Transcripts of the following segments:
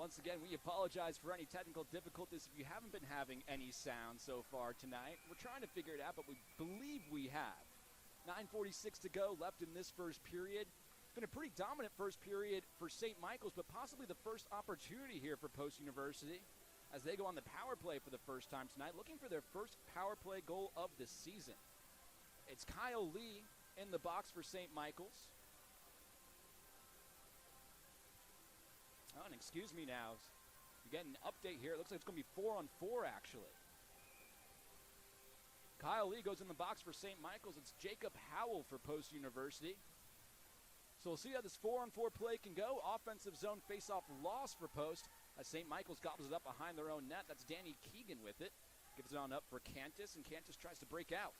once again, we apologize for any technical difficulties if you haven't been having any sound so far tonight. We're trying to figure it out, but we believe we have. 9:46 to go left in this first period. It's been a pretty dominant first period for St. Michael's, but possibly the first opportunity here for Post University as they go on the power play for the first time tonight, looking for their first power play goal of the season. It's Kyle Lee in the box for St. Michael's. Oh, and excuse me now. You get an update here. It looks like it's going to be 4-on-4, actually. Kyle Lee goes in the box for St. Michael's. It's Jacob Howell for Post University. So we'll see how this 4-on-4 play can go. Offensive zone face-off loss for Post as St. Michael's gobbles it up behind their own net. That's Danny Keegan with it. Gives it on up for Cantus, and Cantus tries to break out.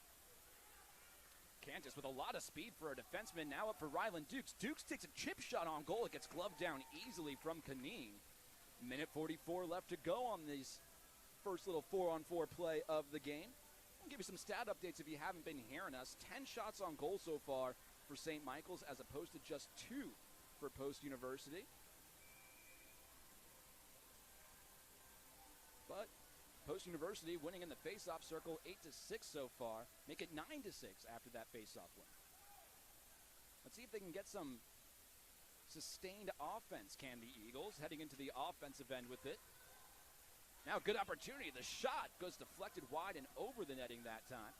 Cantus with a lot of speed for a defenseman. Now up for Ryland Dukes. Dukes takes a chip shot on goal. It gets gloved down easily from Kaneen. Minute 44 left to go on this first little 4-on-4 play of the game. I'll give you some stat updates if you haven't been hearing us. 10 shots on goal so far for St. Michael's as opposed to just 2 for Post University. But Post University winning in the face-off circle 8-6 so far. Make it 9-6 after that face-off win. Let's see if they can get some sustained offense, can the Eagles, heading into the offensive end with it. Now good opportunity. The shot goes deflected wide and over the netting that time.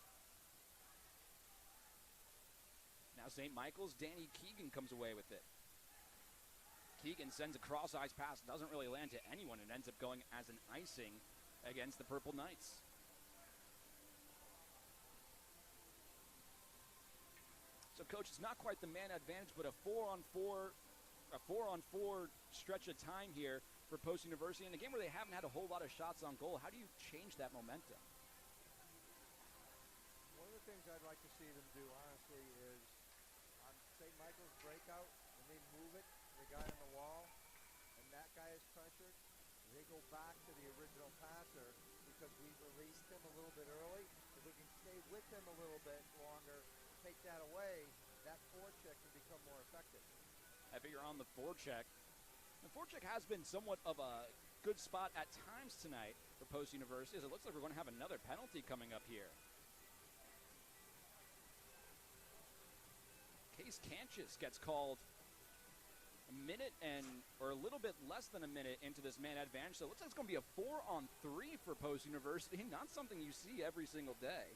Now St. Michael's, Danny Keegan comes away with it. Keegan sends a cross-ice pass. Doesn't really land to anyone. It ends up going as an icing against the Purple Knights. So, Coach, it's not quite the man advantage, but a 4-on-4 stretch of time here for Post University in a game where they haven't had a whole lot of shots on goal. How do you change that momentum? One of the things I'd like to see them do, honestly, is on St. Michael's breakout, when they move it, the guy on the wall, and that guy is pressured, they go back to the original passer because we released him a little bit early. If we can stay with him a little bit longer, take that away, that forecheck can become more effective. I figure on the forecheck. The forecheck has been somewhat of a good spot at times tonight for Post University, as it looks like we're going to have another penalty coming up here. Case Cantus gets called a minute or a little bit less than a minute into this man advantage. So it looks like it's going to be a 4-on-3 for Post University. Not something you see every single day.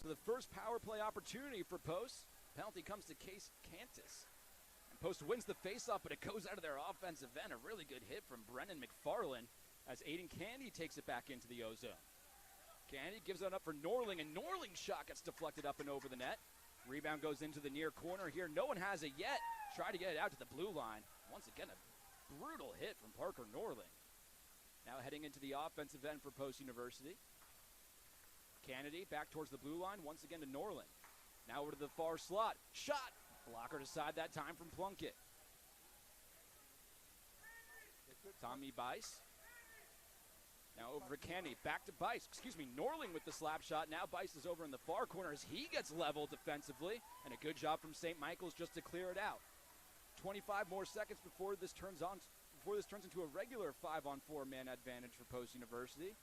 So the first power play opportunity for Post. Penalty comes to Case Cantus. And Post wins the faceoff, but it goes out of their offensive end. A really good hit from Brennan McFarland as Aiden Candy takes it back into the O-zone. Candy gives it up for Norling, and Norling's shot gets deflected up and over the net. Rebound goes into the near corner here. No one has it yet. Try to get it out to the blue line. Once again, a brutal hit from Parker Norling. Now heading into the offensive end for Post University. Kennedy back towards the blue line. Once again to Norling. Now over to the far slot. Shot. Blocker to side that time from Plunkett. Tommy Bice. Now over to Kennedy, back to Bice. Norling with the slap shot. Now Bice is over in the far corner as he gets leveled defensively. And a good job from St. Michael's just to clear it out. 25 more seconds before this turns into a regular 5-on-4 man advantage for Post University.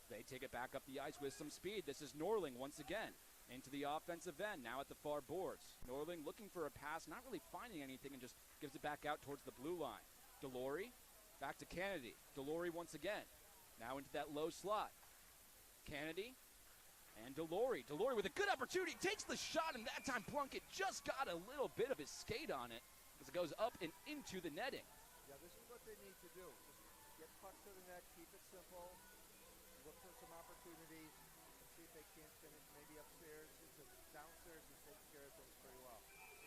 They take it back up the ice with some speed. This is Norling once again into the offensive end, now at the far boards. Norling looking for a pass, not really finding anything, and just gives it back out towards the blue line. Delory back to Kennedy. Delory once again. Now into that low slot. Kennedy and Delory. Delory with a good opportunity. Takes the shot, and that time Plunkett just got a little bit of his skate on it as it goes up and into the netting. Yeah, this is what they need to do. Just get pucks to the net, keep it simple, look for some opportunities, and see if they can't finish maybe upstairs. Downstairs is taking care of things pretty well.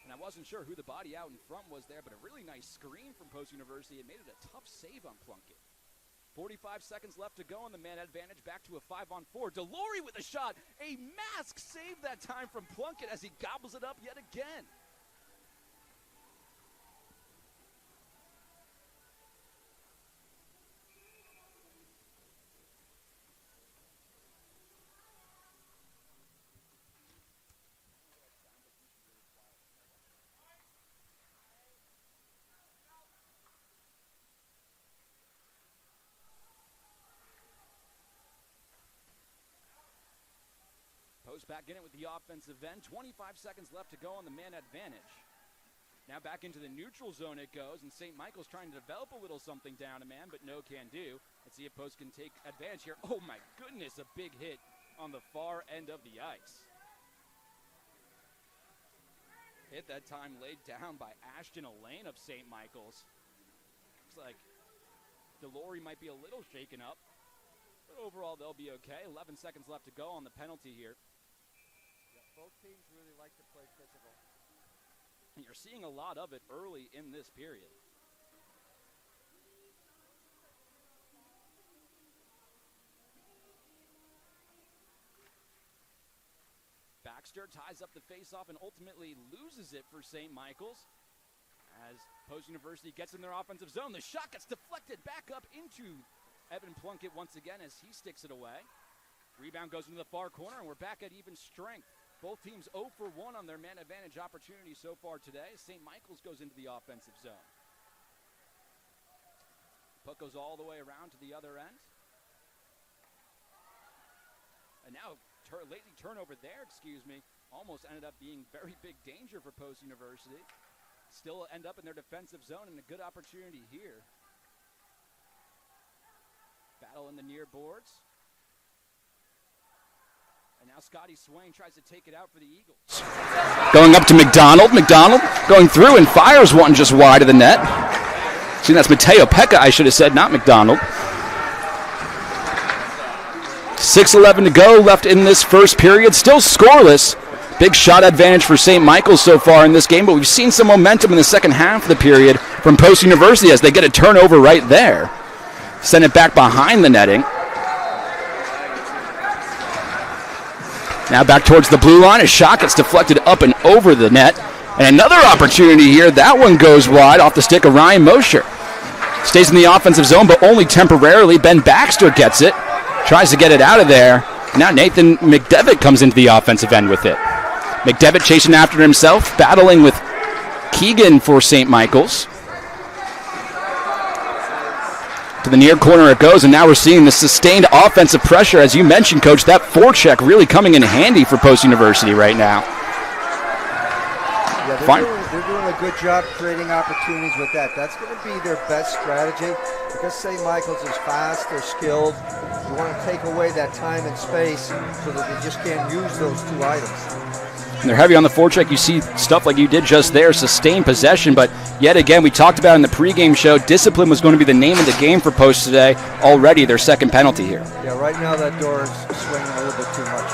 And I wasn't sure who the body out in front was there, but a really nice screen from Post University. It made it a tough save on Plunkett. 45 seconds left to go on the man advantage, back to a 5-on-4. Delory with a shot. A mask save that time from Plunkett as he gobbles it up yet again. Post back in it with the offensive end. 25 seconds left to go on the man advantage. Now back into the neutral zone it goes, and St. Michael's trying to develop a little something down a man, but no can do. Let's see if Post can take advantage here. Oh my goodness, a big hit on the far end of the ice. Hit that time laid down by Ashton Elaine of St. Michael's. Looks like Delory might be a little shaken up, but overall they'll be okay. 11 seconds left to go on the penalty here. Yeah, both teams really like to play physical. And you're seeing a lot of it early in this period. Baxter ties up the faceoff and ultimately loses it for St. Michael's. As Post University gets in their offensive zone, the shot gets deflected back up into Evan Plunkett once again as he sticks it away. Rebound goes into the far corner, and we're back at even strength. Both teams 0 for 1 on their man advantage opportunity so far today. St. Michael's goes into the offensive zone. Puck goes all the way around to the other end. And now late turnover there, almost ended up being very big danger for Post University. Still end up in their defensive zone, and a good opportunity here. Battle in the near boards. And now Scotty Swain tries to take it out for the Eagles. Going up to McDonald. McDonald going through and fires one just wide of the net. See, that's Mateo Pekka, I should have said, not McDonald. 6:11 to go left in this first period. Still scoreless. Big shot advantage for St. Michael's so far in this game, but we've seen some momentum in the second half of the period from Post University as they get a turnover right there. Send it back behind the netting. Now back towards the blue line. A shot gets deflected up and over the net. And another opportunity here. That one goes wide off the stick of Ryan Mosher. Stays in the offensive zone, but only temporarily. Ben Baxter gets it. Tries to get it out of there. Now Nathan McDevitt comes into the offensive end with it. McDevitt chasing after himself, battling with Keegan for St. Michael's. To the near corner it goes, and now we're seeing the sustained offensive pressure. As you mentioned, Coach, that forecheck really coming in handy for Post University right now. Yeah, they're doing a good job creating opportunities with that. That's going to be their best strategy because St. Michael's is fast, they're skilled. You want to take away that time and space so that they just can't use those two items. And they're heavy on the forecheck. You see stuff like you did just there, sustained possession. But yet again, we talked about in the pregame show, discipline was going to be the name of the game for Post today. Already their second penalty here. Yeah, right now that door is swinging a little bit too much.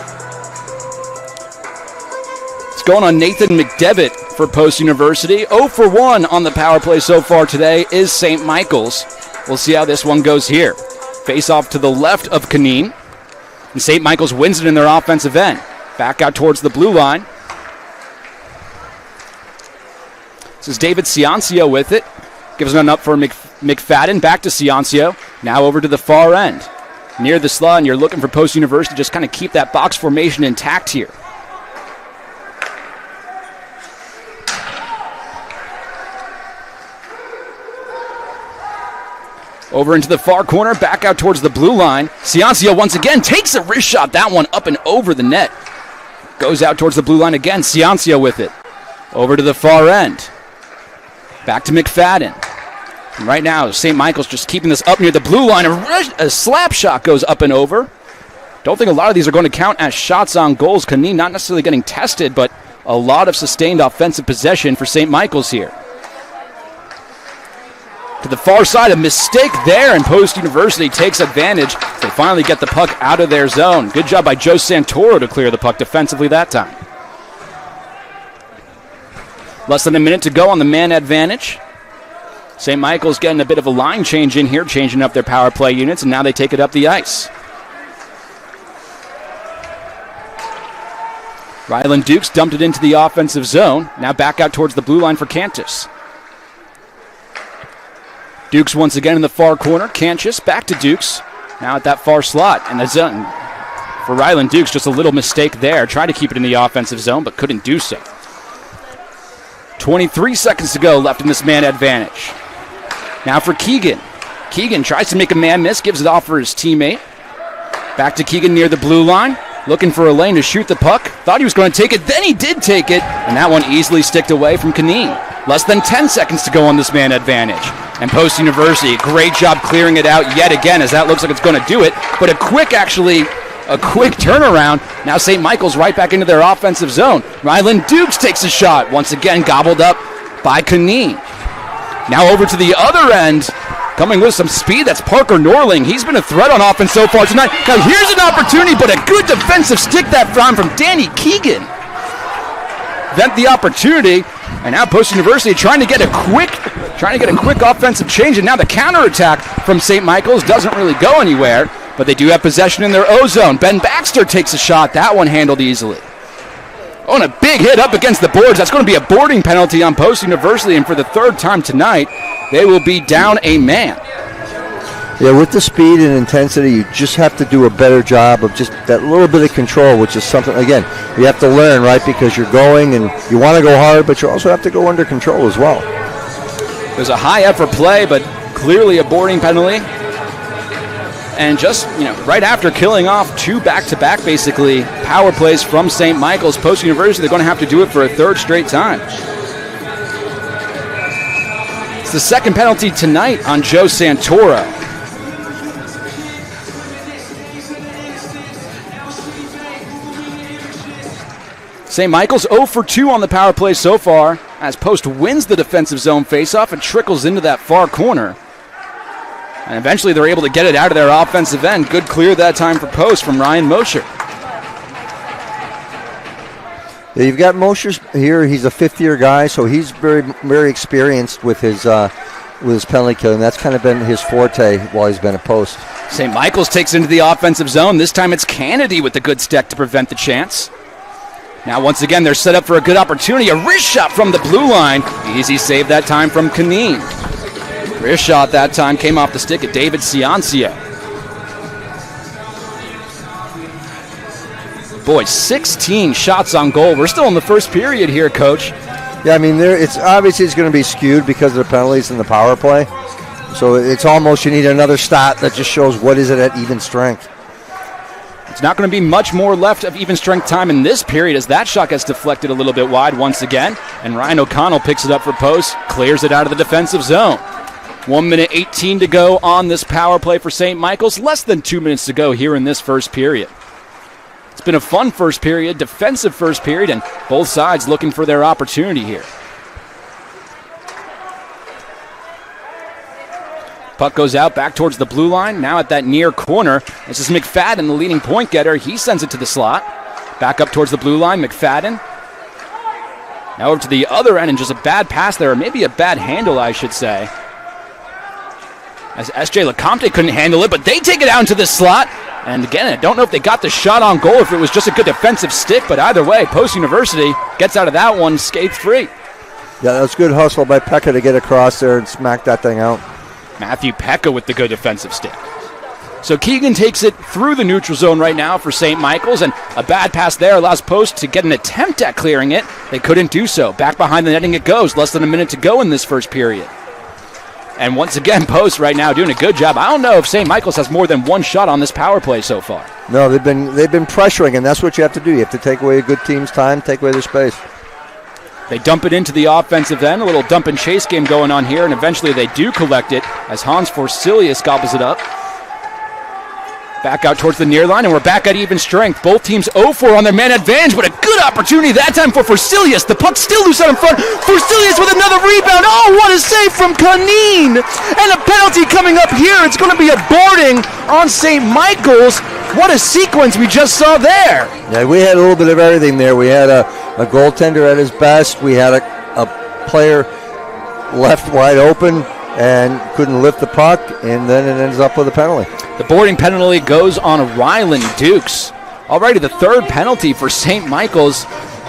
It's going on Nathan McDevitt for Post University. 0 for 1 on the power play so far today is St. Michael's. We'll see how this one goes here. Face off to the left of Canine. And St. Michael's wins it in their offensive end. Back out towards the blue line. This is David Ciancio with it. Gives one up for McFadden. Back to Ciancio. Now over to the far end. Near the slot, and you're looking for Post University to just kind of keep that box formation intact here. Over into the far corner, back out towards the blue line. Ciancio once again takes a wrist shot. That one up and over the net. Goes out towards the blue line again. Ciancio with it. Over to the far end. Back to McFadden. And right now, St. Michael's just keeping this up near the blue line. A slap shot goes up and over. Don't think a lot of these are going to count as shots on goals. Canine not necessarily getting tested, but a lot of sustained offensive possession for St. Michael's here. To the far side, a mistake there, and Post University takes advantage. They finally get the puck out of their zone. Good job by Joe Santoro to clear the puck defensively that time. Less than a minute to go on the man advantage. St. Michael's getting a bit of a line change in here, changing up their power play units, and now they take it up the ice. Ryland Dukes dumped it into the offensive zone. Now back out towards the blue line for Cantus. Dukes once again in the far corner. Cantus back to Dukes. Now at that far slot. And the zone for Ryland Dukes, just a little mistake there. Tried to keep it in the offensive zone, but couldn't do so. 23 seconds to go left in this man advantage. Now for Keegan. Keegan tries to make a man miss, gives it off for his teammate. Back to Keegan near the blue line. looking for a lane to shoot the puck. Thought he was going to take it, then he did take it, and that one easily sticked away from Kaneen. Less than 10 seconds to go on this man advantage. And Post University, great job clearing it out yet again, as that looks like it's going to do it. But a quick turnaround. Now St. Michael's right back into their offensive zone. Ryland Dukes takes a shot, once again gobbled up by Kaneen. Now over to the other end, coming with some speed, that's Parker Norling. He's been a threat on offense so far tonight. Now here's an opportunity, but a good defensive stick that time from Danny Keegan. Vent the opportunity, and now Post University trying to get a quick offensive change, and now the counterattack from St. Michael's doesn't really go anywhere, but they do have possession in their O zone. Ben Baxter takes a shot, that one handled easily. Oh, and a big hit up against the boards. That's going to be a boarding penalty on Post University, and for the third time tonight, they will be down a man. Yeah, with the speed and intensity, you just have to do a better job of just that little bit of control, which is something, again, you have to learn, right? Because you're going and you want to go hard, but you also have to go under control as well. There's a high effort play, but clearly a boarding penalty. And just, right after killing off two back-to-back, basically, power plays from St. Michael's, Post University, they're going to have to do it for a third straight time. It's the second penalty tonight on Joe Santora. St. Michael's 0 for 2 on the power play so far, as Post wins the defensive zone faceoff and trickles into that far corner. And eventually they're able to get it out of their offensive end. Good clear that time for Post from Ryan Mosher. Yeah, you've got Mosher here. He's a fifth-year guy, so he's very, very experienced with his penalty kill, and that's kind of been his forte while he's been at Post. St. Michael's takes into the offensive zone. This time it's Kennedy with the good stick to prevent the chance. Now once again they're set up for a good opportunity. A wrist shot from the blue line. Easy save that time from Kaneen. Wrist shot that time came off the stick of David Ciancia. Boy, 16 shots on goal. We're still in the first period here, Coach. Yeah, I mean, it's obviously it's going to be skewed because of the penalties in the power play. So it's almost you need another stat that just shows what is it at even strength. It's not going to be much more left of even strength time in this period as that shot gets deflected a little bit wide once again. And Ryan O'Connell picks it up for Post, clears it out of the defensive zone. 1 minute 18 to go on this power play for St. Michael's. Less than 2 minutes to go here in this first period. It's been a fun first period, defensive first period, and both sides looking for their opportunity here. Puck goes out back towards the blue line. Now at that near corner, this is McFadden, the leading point getter. He sends it to the slot. Back up towards the blue line, McFadden. Now over to the other end, and just a bad pass there, or maybe a bad handle, I should say. As S.J. LeCompte couldn't handle it, but they take it out into the slot. And again, I don't know if they got the shot on goal, if it was just a good defensive stick, but either way, Post University gets out of that one scathe-free. Yeah, that was good hustle by Pekka to get across there and smack that thing out. Matthew Pekka with the good defensive stick. So Keegan takes it through the neutral zone right now for St. Michael's, and a bad pass there allows Post to get an attempt at clearing it. They couldn't do so. Back behind the netting it goes. Less than a minute to go in this first period. And once again, Post right now doing a good job. I don't know if St. Michael's has more than one shot on this power play so far. No, they've been pressuring, and that's what you have to do. You have to take away a good team's time, take away their space. They dump it into the offensive end. A little dump and chase game going on here, and eventually they do collect it as Hans Forsilius gobbles it up. Back out towards the near line, and we're back at even strength. Both teams 0-4 on their man advantage, but a good opportunity that time for Forsilius. The puck still loose out in front. Forsilius with another rebound. Oh, what a save from Kaneen! And a penalty coming up here. It's going to be a boarding on St. Michael's. What a sequence we just saw there. Yeah, we had a little bit of everything there. We had a goaltender at his best. We had a player left wide open and couldn't lift the puck, and then it ends up with a penalty. The boarding penalty goes on Ryland Dukes. Already the third penalty for St. Michael's.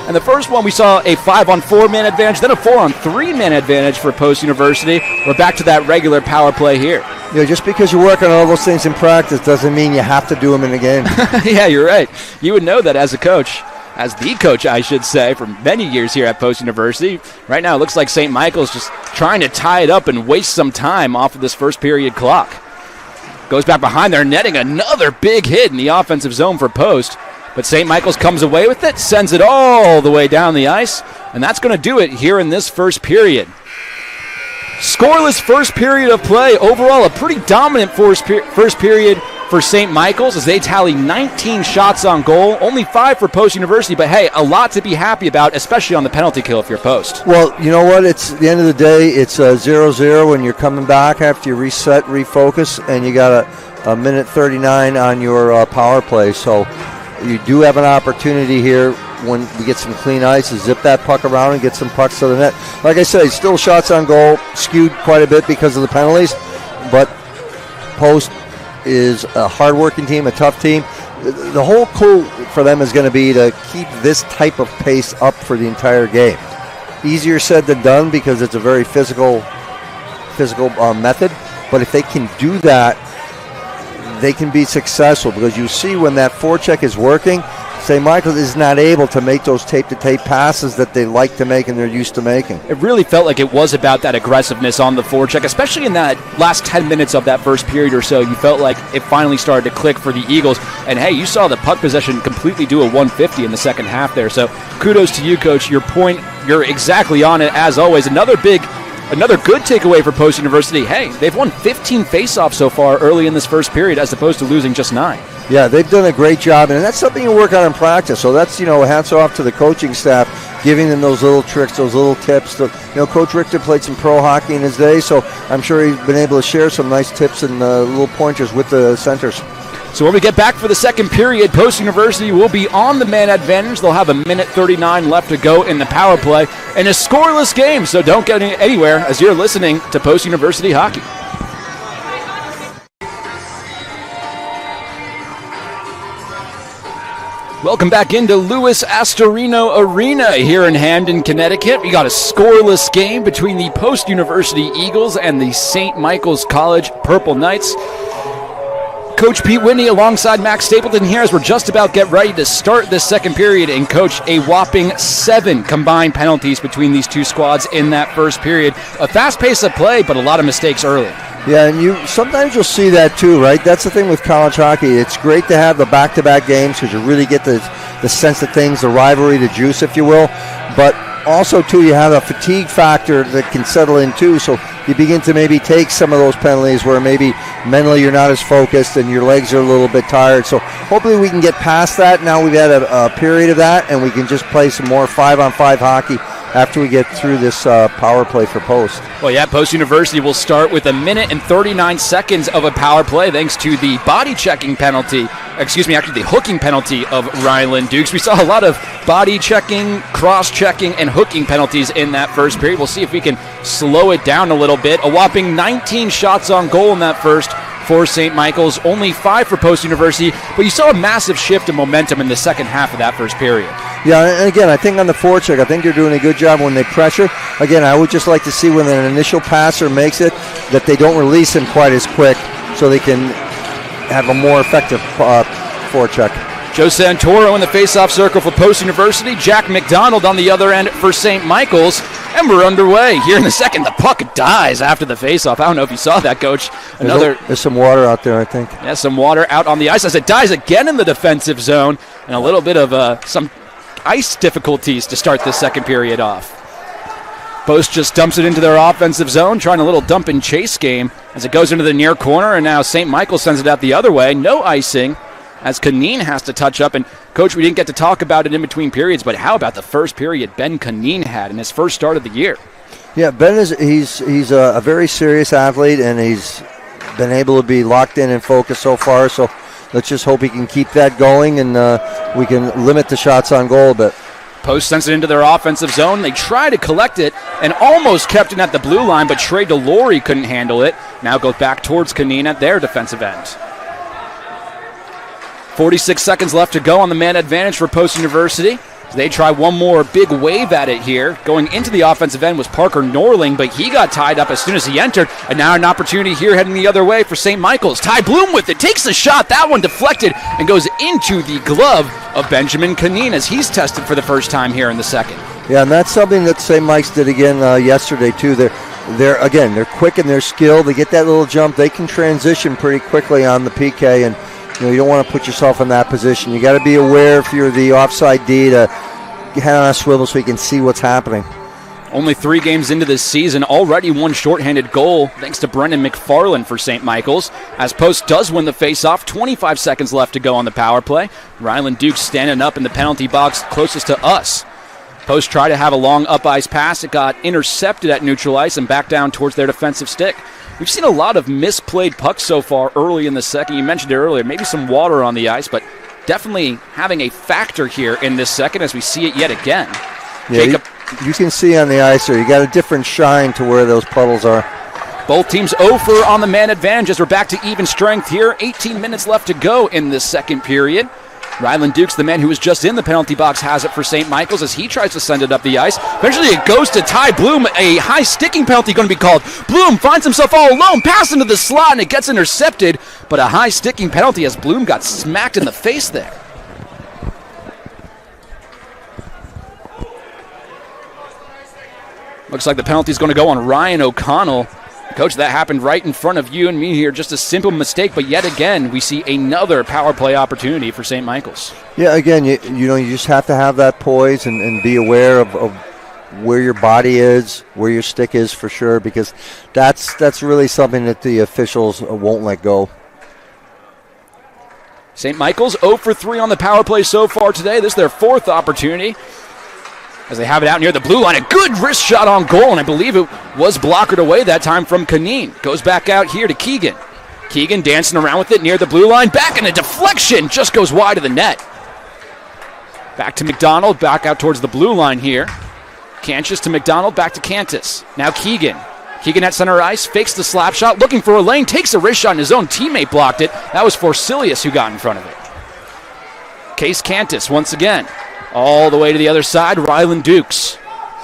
And the first one we saw a 5-on-4 man advantage, then a 4-on-3 man advantage for Post University. We're back to that regular power play here. You know, just because you work on all those things in practice doesn't mean you have to do them in a game. Yeah, you're right. You would know that as a coach. As the coach, I should say, for many years here at Post University. Right now, it looks like St. Michael's just trying to tie it up and waste some time off of this first period clock. Goes back behind there, netting another big hit in the offensive zone for Post. But St. Michael's comes away with it, sends it all the way down the ice, and that's going to do it here in this first period. Scoreless first period of play. Overall, a pretty dominant first period for St. Michael's as they tally 19 shots on goal, only 5 for Post University, but hey, a lot to be happy about, especially on the penalty kill if you're Post. Well, you know what? It's the end of the day, it's 0-0 when you're coming back after you reset, refocus, and you got a minute 39 on your power play. So you do have an opportunity here when we get some clean ice to zip that puck around and get some pucks to the net. Like I said, still shots on goal, skewed quite a bit because of the penalties, but Post is a hard-working team, a tough team. The whole clue for them is going to be to keep this type of pace up for the entire game. Easier said than done because it's a very physical method, but if they can do that, they can be successful because you see when that forecheck is working, St. Michael's is not able to make those tape-to-tape passes that they like to make and they're used to making. It really felt like it was about that aggressiveness on the forecheck, especially in that last 10 minutes of that first period or so. You felt like it finally started to click for the Eagles. And, hey, you saw the puck possession completely do a 150 in the second half there. So kudos to you, Coach. Your point, you're exactly on it, as always. Another good takeaway for Post University. Hey, they've won 15 faceoffs so far early in this first period as opposed to losing just 9. Yeah, they've done a great job, and that's something you work on in practice. So that's, hats off to the coaching staff, giving them those little tricks, those little tips. Coach Richter played some pro hockey in his day, so I'm sure he's been able to share some nice tips and little pointers with the centers. So when we get back for the second period, Post University will be on the man advantage. They'll have a minute 39 left to go in the power play, and a scoreless game, so don't get anywhere as you're listening to Post University Hockey. Welcome back into Louis Astorino Arena here in Hamden, Connecticut. We got a scoreless game between the Post University Eagles and the St. Michael's College Purple Knights. Coach Pete Whitney alongside Max Stapleton here as we're just about get ready to start this second period. And, Coach, a whopping 7 combined penalties between these two squads in that first period. A fast pace of play, but a lot of mistakes early. Yeah, and sometimes you'll see that too, right? That's the thing with college hockey. It's great to have the back-to-back games because you really get the sense of things, the rivalry, the juice, if you will. But also, too, you have a fatigue factor that can settle in, too. So you begin to maybe take some of those penalties where maybe mentally you're not as focused and your legs are a little bit tired. So hopefully we can get past that. Now we've had a period of that, and we can just play some more 5-on-5 hockey after we get through this power play for Post. Well, yeah, Post University will start with a minute and 39 seconds of a power play thanks to the body-checking penalty. Actually the hooking penalty of Ryland Dukes. We saw a lot of body-checking, cross-checking, and hooking penalties in that first period. We'll see if we can slow it down a little bit. A whopping 19 shots on goal in that first for St. Michael's, only 5 for Post University, but you saw a massive shift in momentum in the second half of that first period. Yeah, and again, I think on the forecheck, I think they're doing a good job when they pressure. Again, I would just like to see when an initial passer makes it that they don't release him quite as quick so they can have a more effective forecheck. Joe Santoro in the face-off circle for Post University. Jack McDonald on the other end for St. Michael's. And we're underway. Here in the second, the puck dies after the face-off. I don't know if you saw that, Coach. There's some water out there, I think. Yeah, some water out on the ice as it dies again in the defensive zone. And a little bit of some ice difficulties to start this second period off. Post just dumps it into their offensive zone, trying a little dump and chase game as it goes into the near corner. And now St. Michael sends it out the other way. No icing, as Kaneen has to touch up. And, Coach, we didn't get to talk about it in between periods, but how about the first period Ben Kaneen had in his first start of the year? Yeah, Ben he's a very serious athlete, and he's been able to be locked in and focused so far. So let's just hope he can keep that going, and we can limit the shots on goal a bit. Post sends it into their offensive zone. They try to collect it and almost kept it at the blue line, but Trey DeLory couldn't handle it. Now goes back towards Kaneen at their defensive end. 46 seconds left to go on the man advantage for Post University. So they try one more big wave at it here. Going into the offensive end was Parker Norling, but he got tied up as soon as he entered. And now an opportunity here heading the other way for St. Michael's. Ty Bloom with it, takes the shot. That one deflected and goes into the glove of Benjamin Kaneen as he's tested for the first time here in the second. Yeah, and that's something that St. Mike's did again yesterday too. They're quick and they're skilled. They get that little jump. They can transition pretty quickly on the PK, and You don't want to put yourself in that position. You got to be aware if you're the offside D to head on a swivel so you can see what's happening. Only 3 games into this season, already one shorthanded goal thanks to Brendan McFarland for St. Michael's. As Post does win the faceoff, 25 seconds left to go on the power play. Ryland Dukes standing up in the penalty box closest to us. Post tried to have a long up ice pass. It got intercepted at neutral ice and back down towards their defensive stick. We've seen a lot of misplayed pucks so far early in the second. You mentioned it earlier, maybe some water on the ice, but definitely having a factor here in this second as we see it yet again. Yeah, Jacob, you can see on the ice there, you got a different shine to where those puddles are. both teams 0 for on the man advantage as we're back to even strength here. 18 minutes left to go in this second period. Ryland Dukes, the man who was just in the penalty box, has it for St. Michael's as he tries to send it up the ice. Eventually it goes to Ty Bloom. A high sticking penalty going to be called. Bloom finds himself all alone, pass into the slot, and it gets intercepted. But a high sticking penalty as Bloom got smacked in the face there. Looks like the penalty is going to go on Ryan O'Connell. Coach, that happened right in front of you and me here. Just a simple mistake, but yet again, we see another power play opportunity for St. Michael's. Yeah, again, you just have to have that poise and be aware of where your body is, where your stick is for sure, because that's really something that the officials won't let go. St. Michael's 0 for 3 on the power play so far today. This is their 4th opportunity. As they have it out near the blue line, a good wrist shot on goal, and I believe it was blockered away that time from Canine. Goes back out here to Keegan. Keegan dancing around with it near the blue line. Back in a deflection, just goes wide of the net. Back to McDonald, back out towards the blue line here. Cantus to McDonald, back to Cantus. Now Keegan. Keegan at center ice, fakes the slap shot, looking for a lane, takes a wrist shot, and his own teammate blocked it. That was Forsilius who got in front of it. Case Cantus once again. All the way to the other side, Ryland Dukes.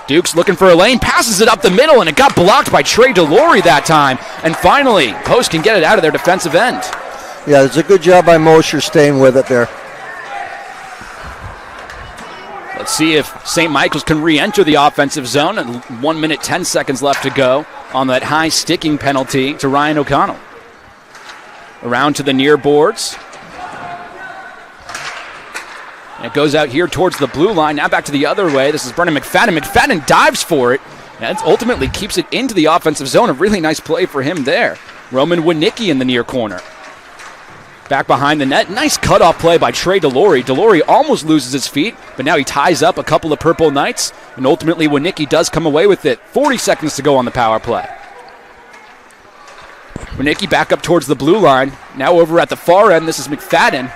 Dukes looking for a lane, passes it up the middle, and it got blocked by Trey Delory that time. And finally, Post can get it out of their defensive end. Yeah, it's a good job by Mosher staying with it there. Let's see if St. Michael's can re-enter the offensive zone. And 1 minute, 10 seconds left to go on that high sticking penalty to Ryan O'Connell. Around to the near boards. And it goes out here towards the blue line. Now back to the other way. This is Brendan McFadden. McFadden dives for it. And ultimately keeps it into the offensive zone. A really nice play for him there. Roman Winicki in the near corner. Back behind the net. Nice cutoff play by Trey Delory. Delory almost loses his feet, but now he ties up a couple of Purple Knights. And ultimately Winicki does come away with it. 40 seconds to go on the power play. Winicki back up towards the blue line. Now over at the far end, this is McFadden.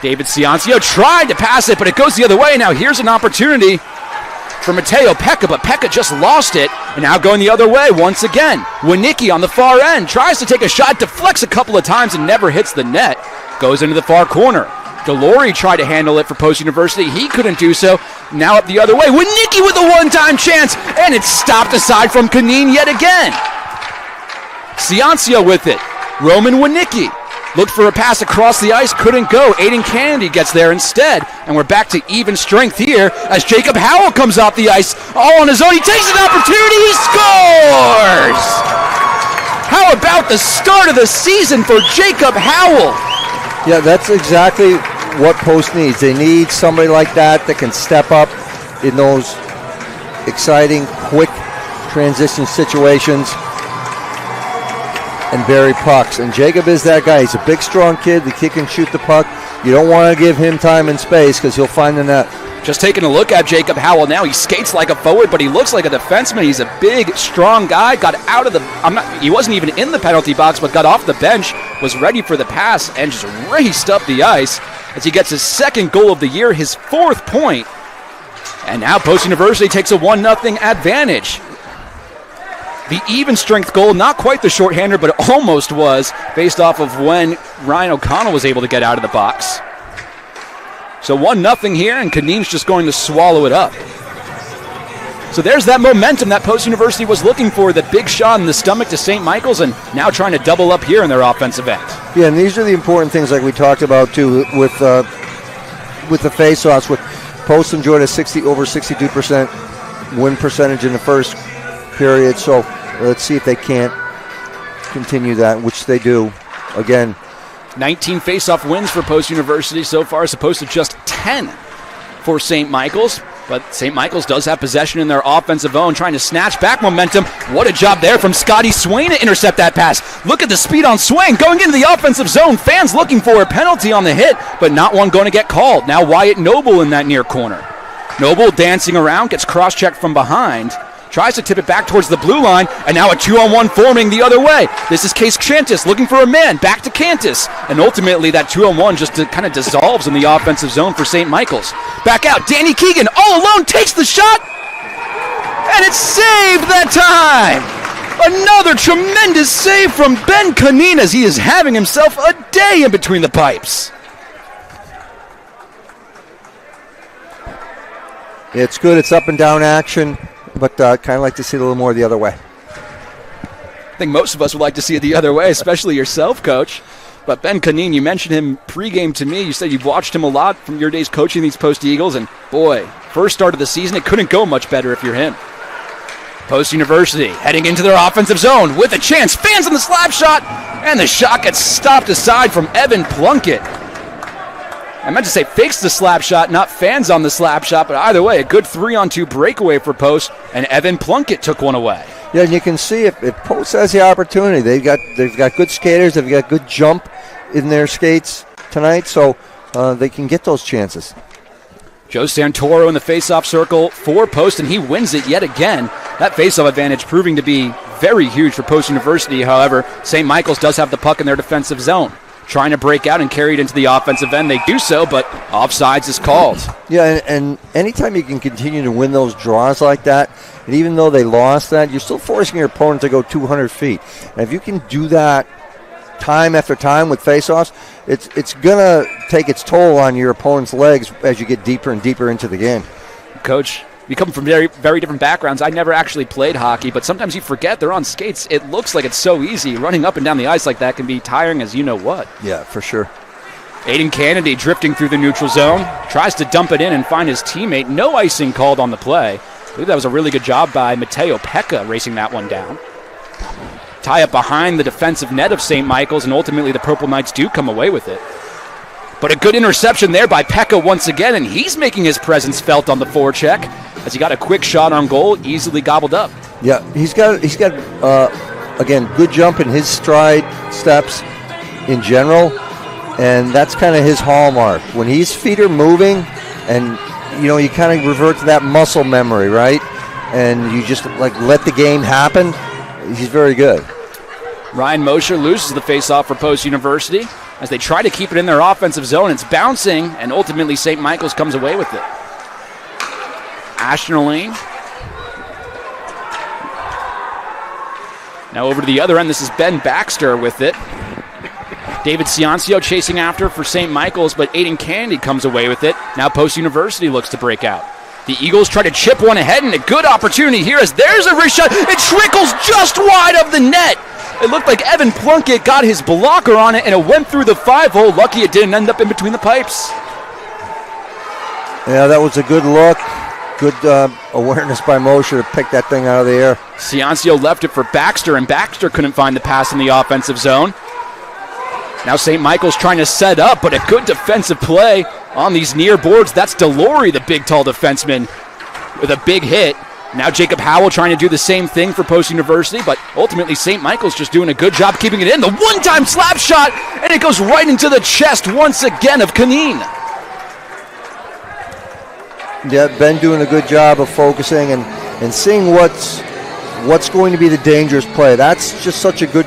David Ciancio tried to pass it, but it goes the other way. Now here's an opportunity for Mateo Pekka, but Pekka just lost it. And now going the other way once again. Winicki on the far end tries to take a shot, deflects a couple of times and never hits the net. Goes into the far corner. Delory tried to handle it for Post University. He couldn't do so. Now up the other way. Winicki with a one-time chance, and it's stopped aside from Canine yet again. Ciancio with it. Roman Winicki. Looked for a pass across the ice, couldn't go. Aiden Kennedy gets there instead, and we're back to even strength here as Jacob Howell comes off the ice all on his own. He takes an opportunity, he scores! How about the start of the season for Jacob Howell? Yeah, that's exactly what Post needs. They need somebody like that can step up in those exciting, quick transition situations and bury pucks. And Jacob is that guy. He's a big, strong kid. The kid can shoot the puck. You don't want to give him time and space because he'll find the net. Just taking a look at Jacob Howell now. He skates like a forward, but he looks like a defenseman. He's a big, strong guy. Got out of the... he wasn't even in the penalty box, but got off the bench, was ready for the pass, and just raced up the ice as he gets his second goal of the year, his 4th point. And now Post University takes a 1-0 advantage. The even strength goal, not quite the shorthander, but almost was, based off of when Ryan O'Connell was able to get out of the box. So 1-0 here, and Canine's just going to swallow it up. So there's that momentum that Post University was looking for, the big shot in the stomach to St. Michael's, and now trying to double up here in their offensive end. Yeah, and these are the important things like we talked about, too, with the face-offs. With Post enjoyed a over 62% win percentage in the first period, so let's see if they can't continue that, which they do. again, 19 face-off wins for Post University so far, as opposed to just 10 for St. Michael's. But St. Michael's does have possession in their offensive zone, trying to snatch back momentum. What a job there from Scotty Swain to intercept that pass. Look at the speed on Swain going into the offensive zone. Fans looking for a penalty on the hit, but not one going to get called. Now Wyatt Noble in that near corner. Noble dancing around, gets cross-checked from behind, tries to tip it back towards the blue line, and now a 2-on-1 forming the other way. This is Case Cantus looking for a man, back to Cantus, and ultimately that 2-on-1 just kind of dissolves in the offensive zone for St. Michael's. Back out, Danny Keegan all alone takes the shot, and it's saved that time. Another tremendous save from Ben Canine as he is having himself a day in between the pipes. it's good. It's up and down action, but kind of like to see it a little more the other way. I think most of us would like to see it the other way, especially yourself, Coach. But Ben Canine, you mentioned him pregame to me. You said you've watched him a lot from your days coaching these Post Eagles, and boy, first start of the season, it couldn't go much better if you're him. Post University heading into their offensive zone with a chance. Fans on the slap shot, and the shot gets stopped aside from Evan Plunkett. I meant to say fakes the slap shot, not fans on the slap shot, but either way, a good 3-on-2 breakaway for Post, and Evan Plunkett took one away. Yeah, and you can see if Post has the opportunity, they've got good skaters, they've got good jump in their skates tonight, so they can get those chances. Joe Santoro in the face-off circle for Post, and he wins it yet again. That face-off advantage proving to be very huge for Post University. However, St. Michael's does have the puck in their defensive zone, trying to break out and carry it into the offensive end. They do so, but offsides is called. Yeah, and anytime you can continue to win those draws like that, and even though they lost that, you're still forcing your opponent to go 200 feet. And if you can do that time after time with face-offs, it's going to take its toll on your opponent's legs as you get deeper and deeper into the game. Coach, we come from very, very different backgrounds. I never actually played hockey, but sometimes you forget they're on skates. It looks like it's so easy. Running up and down the ice like that can be tiring as you know what. Yeah, for sure. Aiden Kennedy drifting through the neutral zone, tries to dump it in and find his teammate. No icing called on the play. I believe that was a really good job by Mateo Pekka racing that one down. Tie up behind the defensive net of St. Michael's, and ultimately the Purple Knights do come away with it. But a good interception there by Pekka once again, and he's making his presence felt on the forecheck as he got a quick shot on goal, easily gobbled up. Yeah, he's got again, good jump in his stride steps in general, and that's kind of his hallmark. When his feet are moving, and you kind of revert to that muscle memory, right? And you just let the game happen. He's very good. Ryan Mosher loses the faceoff for Post University as they try to keep it in their offensive zone. It's bouncing, and ultimately St. Michael's comes away with it. Ashton Lane. Now over to the other end, this is Ben Baxter with it. David Ciancio chasing after for St. Michael's, but Aiden Kennedy comes away with it. Now Post University looks to break out. The Eagles try to chip one ahead, and a good opportunity here as there's a wrist shot. It trickles just wide of the net. It looked like Evan Plunkett got his blocker on it, and it went through the 5-hole. Lucky it didn't end up in between the pipes. Yeah, that was a good look. Good awareness by Mosher to pick that thing out of the air. Ciancio left it for Baxter, and Baxter couldn't find the pass in the offensive zone. Now St. Michael's trying to set up, but a good defensive play on these near boards. That's Delory, the big, tall defenseman, with a big hit. Now Jacob Howell trying to do the same thing for Post University, but ultimately St. Michael's just doing a good job keeping it in. The one-time slap shot, and it goes right into the chest once again of Canine. Yeah, Ben doing a good job of focusing and seeing what's going to be the dangerous play. That's just such a good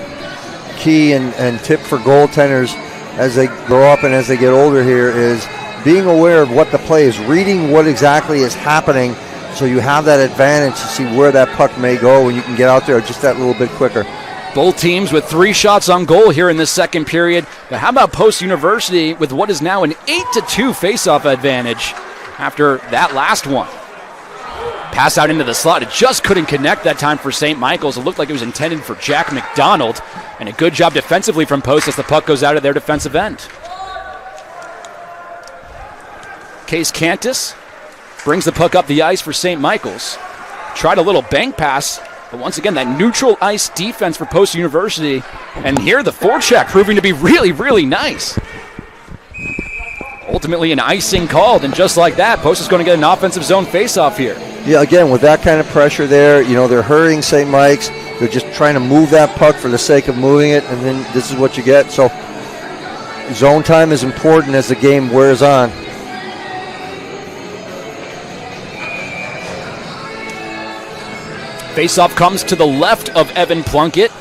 key and tip for goaltenders as they grow up and as they get older here, is being aware of what the play is, reading what exactly is happening, so you have that advantage to see where that puck may go, and you can get out there just that little bit quicker. Both teams with 3 shots on goal here in this second period. But how about Post University with what is now an 8-2 faceoff advantage after that last one? Pass out into the slot. It just couldn't connect that time for St. Michael's. It looked like it was intended for Jack McDonald. And a good job defensively from Post as the puck goes out of their defensive end. Case Cantus brings the puck up the ice for St. Michael's. Tried a little bank pass But once again, that neutral ice defense for Post University. And here the forecheck proving to be really, really nice. Ultimately an icing called, and just like that, Post is going to get an offensive zone faceoff here. Yeah, again, with that kind of pressure there, they're hurrying St. Mike's. They're just trying to move that puck for the sake of moving it, and then this is what you get. So zone time is important as the game wears on. Faceoff comes to the left of Evan Plunkett.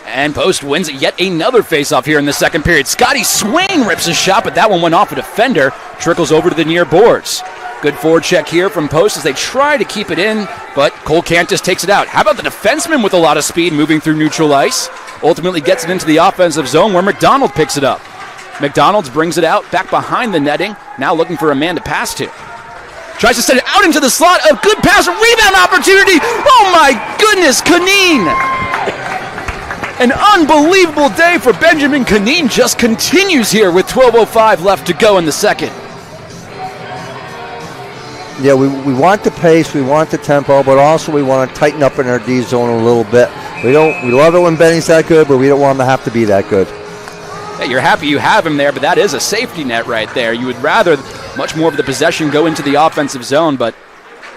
And Post wins yet another faceoff here in the second period. Scotty Swain rips a shot, but that one went off a defender. Trickles over to the near boards. Good forecheck here from Post as they try to keep it in, but Cole Cantus takes it out. How about the defenseman with a lot of speed moving through neutral ice? Ultimately gets it into the offensive zone where McDonald picks it up. McDonald brings it out back behind the netting, now looking for a man to pass to. Tries to send it out into the slot. A good pass, rebound opportunity. Oh my goodness, Canine. An unbelievable day for Benjamin Canine. Just continues here with 12:05 left to go in the second. Yeah, we want the pace, we want the tempo, but also we want to tighten up in our D zone a little bit. We love it when Benny's that good, but we don't want him to have to be that good. Hey, you're happy you have him there, but that is a safety net right there. You would rather much more of the possession go into the offensive zone, but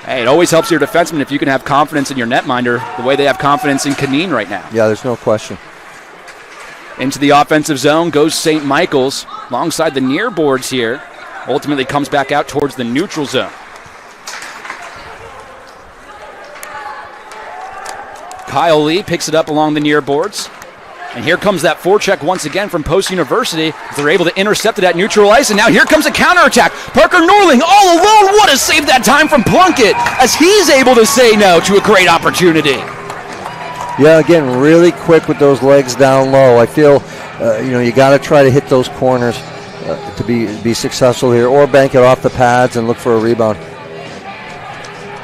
hey, it always helps your defenseman if you can have confidence in your netminder the way they have confidence in Canine right now. Yeah, there's no question. Into the offensive zone goes St. Michael's alongside the near boards here. Ultimately comes back out towards the neutral zone. Kyle Lee picks it up along the near boards. And here comes that forecheck once again from Post University. They're able to intercept it at neutral ice, and now here comes a counterattack. Parker Norling all alone. What a save that time from Plunkett as he's able to say no to a great opportunity. Yeah, again, really quick with those legs down low. I feel, you got to try to hit those corners to be successful here, or bank it off the pads and look for a rebound.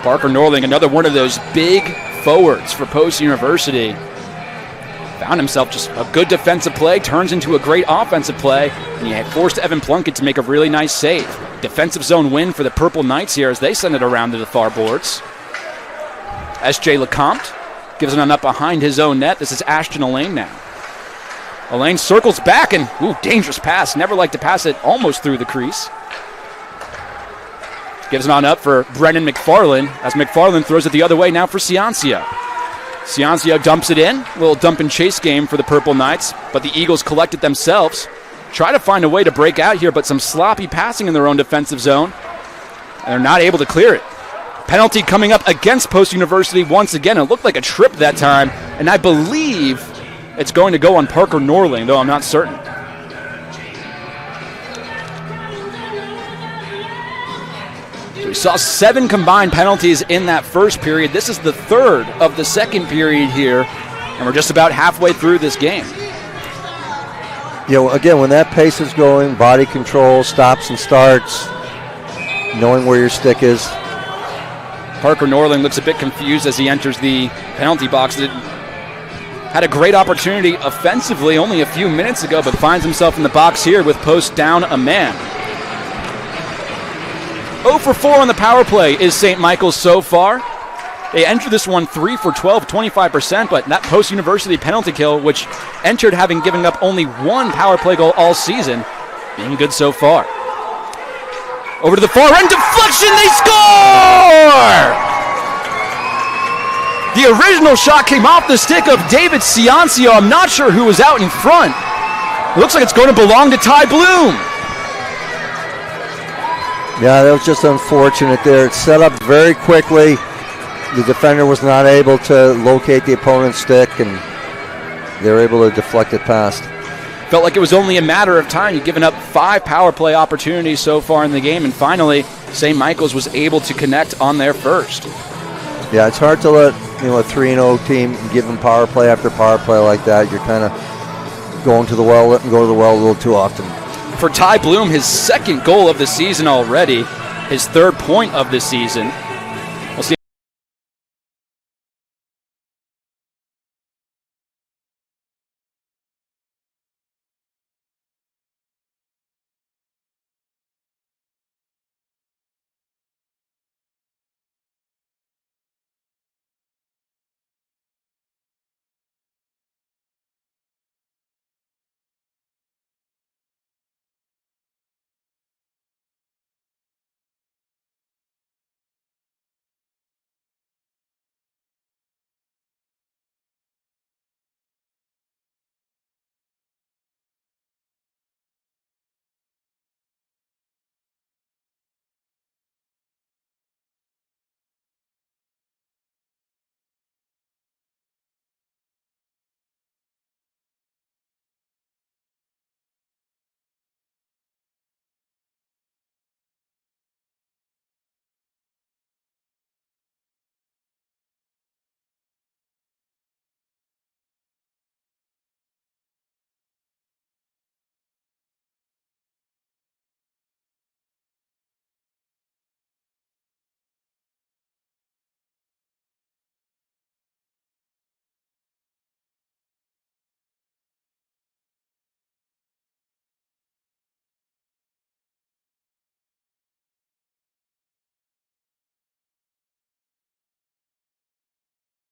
Parker Norling, another one of those big forwards for Post University. Found himself just a good defensive play, turns into a great offensive play, and he forced Evan Plunkett to make a really nice save. Defensive zone win for the Purple Knights here as they send it around to the far boards. S.J. Lecomte gives it on up behind his own net. This is Ashton Elaine now. Elaine circles back and, dangerous pass. Never like to pass it almost through the crease. Gives it on up for Brennan McFarland as McFarland throws it the other way now for Ciancio. Ciancio dumps it in. A little dump and chase game for the Purple Knights, but the Eagles collect it themselves. Try to find a way to break out here, but some sloppy passing in their own defensive zone, and they're not able to clear it. Penalty coming up against Post University once again. It looked like a trip that time, and I believe it's going to go on Parker Norling, though I'm not certain. We saw 7 combined penalties in that first period. This is the third of the second period here, and we're just about halfway through this game. Again, when that pace is going, body control, stops and starts, knowing where your stick is. Parker Norling looks a bit confused as he enters the penalty box. Had a great opportunity offensively only a few minutes ago, but finds himself in the box here with Post down a man. 0 for 4 on the power play is St. Michael's so far. They entered this one 3 for 12, 25%, but that Post University penalty kill, which entered having given up only 1 power play goal all season, being good so far. Over to the far end, deflection, they score! The original shot came off the stick of David Ciancio. I'm not sure who was out in front. It looks like it's going to belong to Ty Bloom. Yeah, that was just unfortunate there. It set up very quickly. The defender was not able to locate the opponent's stick, and they were able to deflect it past. Felt like it was only a matter of time. You've given up 5 power play opportunities so far in the game, and finally, St. Michael's was able to connect on their first. Yeah, it's hard to let a 3-0 team give them power play after power play like that. You're kind of going to the well, letting go to the well a little too often. For Ty Bloom, his second goal of the season already, his 3rd point of the season.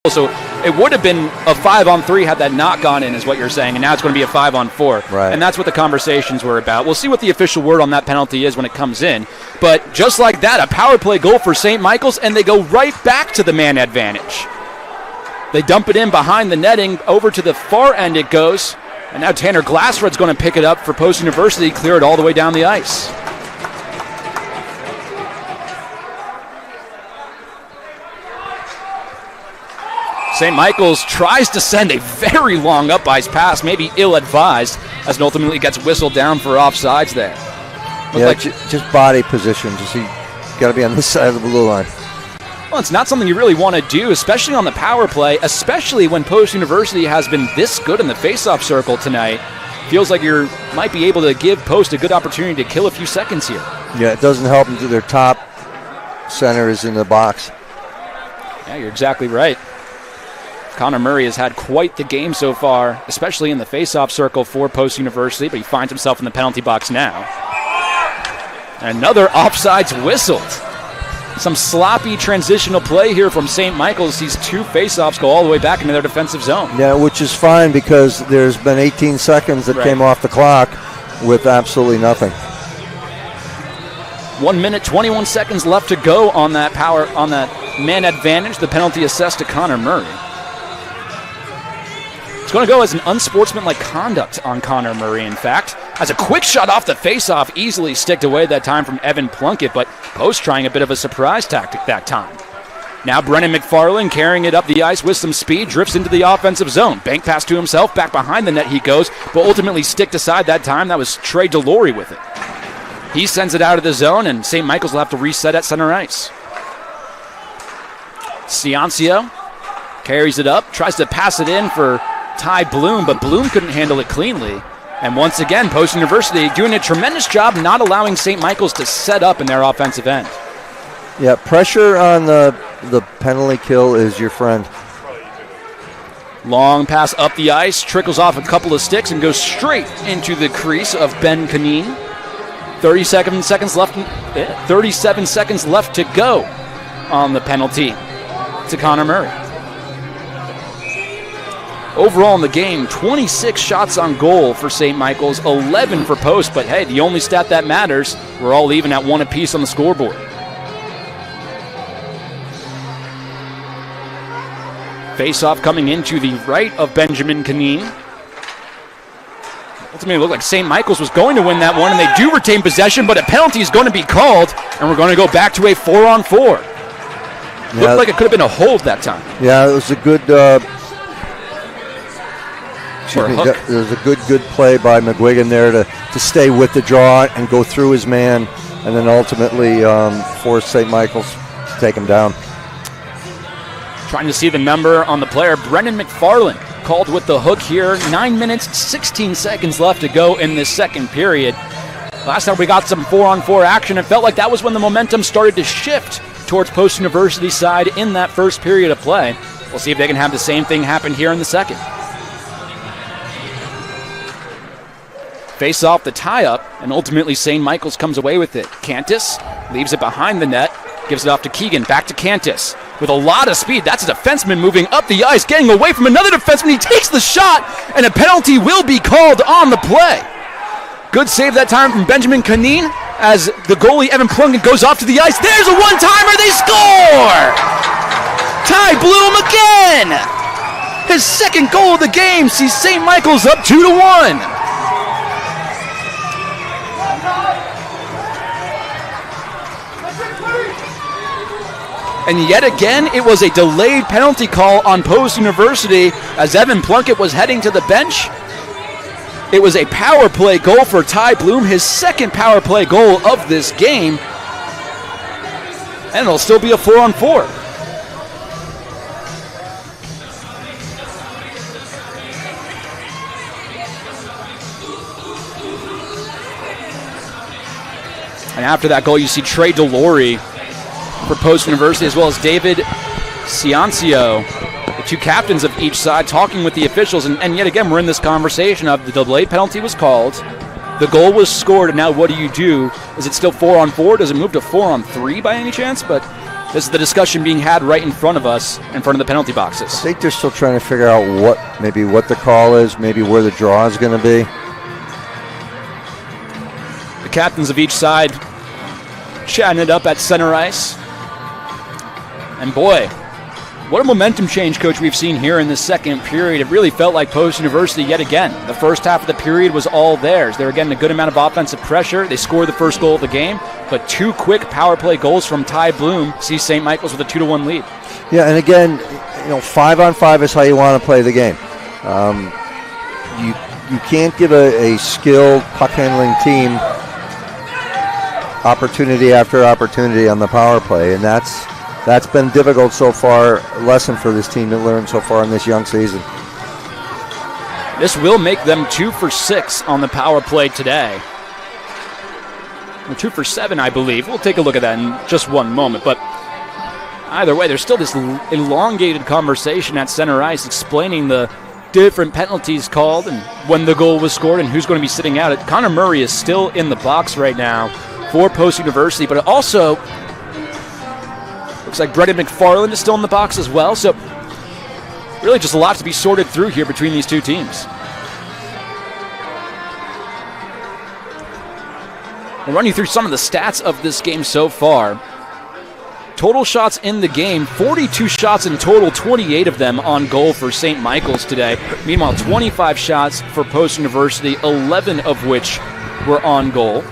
So it would have been a 5-on-3 had that not gone in, is what you're saying, and now it's going to be a 5-on-4. Right. And that's what the conversations were about. We'll see what the official word on that penalty is when it comes in. But just like that, a power play goal for St. Michael's, and they go right back to the man advantage. They dump it in behind the netting. Over to the far end it goes. And now Tanner Glassred's going to pick it up for Post University, clear it all the way down the ice. St. Michael's tries to send a very long up-ice pass, maybe ill-advised, as it ultimately gets whistled down for offsides there. Just body position. Just you got to be on this side of the blue line. Well, it's not something you really want to do, especially on the power play, especially when Post University has been this good in the face-off circle tonight. Feels like you might be able to give Post a good opportunity to kill a few seconds here. Yeah, it doesn't help them that their top center is in the box. Yeah, you're exactly right. Connor Murray has had quite the game so far, especially in the face-off circle for Post University, but he finds himself in the penalty box now. Another offsides whistled. Some sloppy transitional play here from St. Michael's. These two face-offs go all the way back into their defensive zone. Yeah, which is fine because there's been 18 seconds that came off the clock with absolutely nothing. 1 minute, 21 seconds left to go on that man advantage. The penalty assessed to Connor Murray. It's going to go as an unsportsmanlike conduct on Connor Murray, in fact. As a quick shot off the faceoff, easily sticked away that time from Evan Plunkett, but Post trying a bit of a surprise tactic that time. Now Brennan McFarland carrying it up the ice with some speed, drifts into the offensive zone. Bank pass to himself, back behind the net he goes, but ultimately sticked aside that time. That was Trey Delory with it. He sends it out of the zone, and St. Michael's will have to reset at center ice. Ciancio carries it up, tries to pass it in for Ty Bloom, but Bloom couldn't handle it cleanly. And once again, Post University doing a tremendous job not allowing St. Michael's to set up in their offensive end. Yeah, pressure on the penalty kill is your friend. Long pass up the ice, trickles off a couple of sticks and goes straight into the crease of Ben Canine. 37 seconds left to go on the penalty to Connor Murray. Overall in the game, 26 shots on goal for St. Michael's, 11 for Post, but hey, the only stat that matters, we're all even at one apiece on the scoreboard. Face-off coming into the right of Benjamin Canine. Ultimately, it looked like St. Michael's was going to win that one, and they do retain possession, but a penalty is going to be called, and we're going to go back to a 4-on-4. Looked like it could have been a hold that time. Yeah, it was a good... There was a good play by McGuigan there to stay with the draw and go through his man, and then ultimately force St. Michael's to take him down. Trying to see the number on the player, Brennan McFarland, called with the hook here. 9 minutes, 16 seconds left to go in this second period. Last time we got some 4-on-4 action, it felt like that was when the momentum started to shift towards Post University's side in that first period of play. We'll see if they can have the same thing happen here in the second. Face off the tie-up, and ultimately St. Michael's comes away with it. Cantus leaves it behind the net, gives it off to Keegan, back to Cantus. With a lot of speed, that's a defenseman moving up the ice, getting away from another defenseman. He takes the shot, and a penalty will be called on the play. Good save that time from Benjamin Canine as the goalie Evan Plunkett goes off to the ice. There's a one-timer, they score! Ty Bloom again! His second goal of the game sees St. Michael's up 2-1. And yet again, it was a delayed penalty call on Post University as Evan Plunkett was heading to the bench. It was a power play goal for Ty Bloom, his second power play goal of this game. And it'll still be a 4-on-4. And after that goal, you see Trey Delory for Post University, as well as David Ciancio, the two captains of each side, talking with the officials. And yet again, we're in this conversation of the delayed penalty was called, the goal was scored, and now what do you do? Is it still 4-on-4? Does it move to 4-on-3 by any chance? But This is the discussion being had right in front of us, in front of the penalty boxes. I think they're still trying to figure out what the call is, maybe where the draw is going to be. The captains of each side chatting it up at center ice. And boy, what a momentum change, Coach, we've seen here in the second period. It really felt like Post University yet again. The first half of the period was all theirs. They were getting a good amount of offensive pressure. They scored the first goal of the game, but 2 quick power play goals from Ty Bloom sees St. Michael's with a 2-1 lead. Yeah, and again, 5-on-5 is how you want to play the game. You can't give a skilled puck-handling team opportunity after opportunity on the power play, and that's been difficult so far, a lesson for this team to learn so far in this young season. This will make them 2 for 6 on the power play today. Well, 2 for 7, I believe. We'll take a look at that in just one moment. But either way, there's still this elongated conversation at center ice explaining the different penalties called and when the goal was scored and who's going to be sitting out. Connor Murray is still in the box right now for Post University, but it also looks like Brendan McFarland is still in the box as well. So really just a lot to be sorted through here between these two teams. We'll run you through some of the stats of this game so far. Total shots in the game, 42 shots in total, 28 of them on goal for St. Michael's today. Meanwhile, 25 shots for Post University, 11 of which were on goal.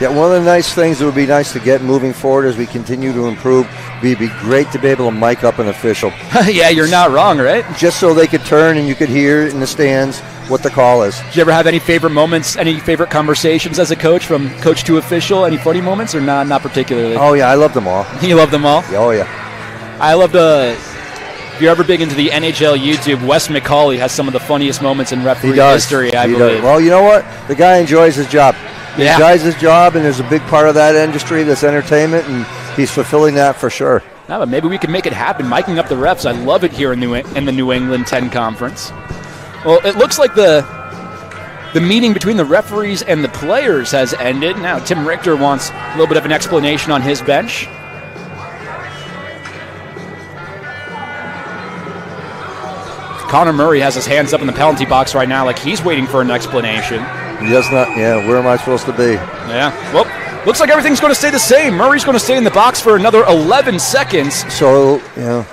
Yeah, one of the nice things that would be nice to get moving forward as we continue to improve, it'd be great to be able to mic up an official. Yeah, you're not wrong, right? Just so they could turn and you could hear in the stands what the call is. Did you ever have any favorite moments, any favorite conversations as a coach, from coach to official? Any funny moments or not particularly? Oh, yeah, I love them all. You love them all? Oh, yeah. I loved, if you're ever big into the NHL YouTube, Wes McCauley has some of the funniest moments in referee history, I believe. Well, you know what? The guy enjoys his job. He Yeah. enjoys his job, and there's a big part of that industry that's entertainment, and he's fulfilling that for sure. No, but maybe we can make it happen, miking up the refs. I love it here in the New England 10 Conference. Well, it looks like the meeting between the referees and the players has ended. Now Tim Richter wants a little bit of an explanation on his bench. Connor Murray has his hands up in the penalty box right now like he's waiting for an explanation. He does not, where am I supposed to be? Yeah, well, looks like everything's going to stay the same. Murray's going to stay in the box for another 11 seconds. So, yeah.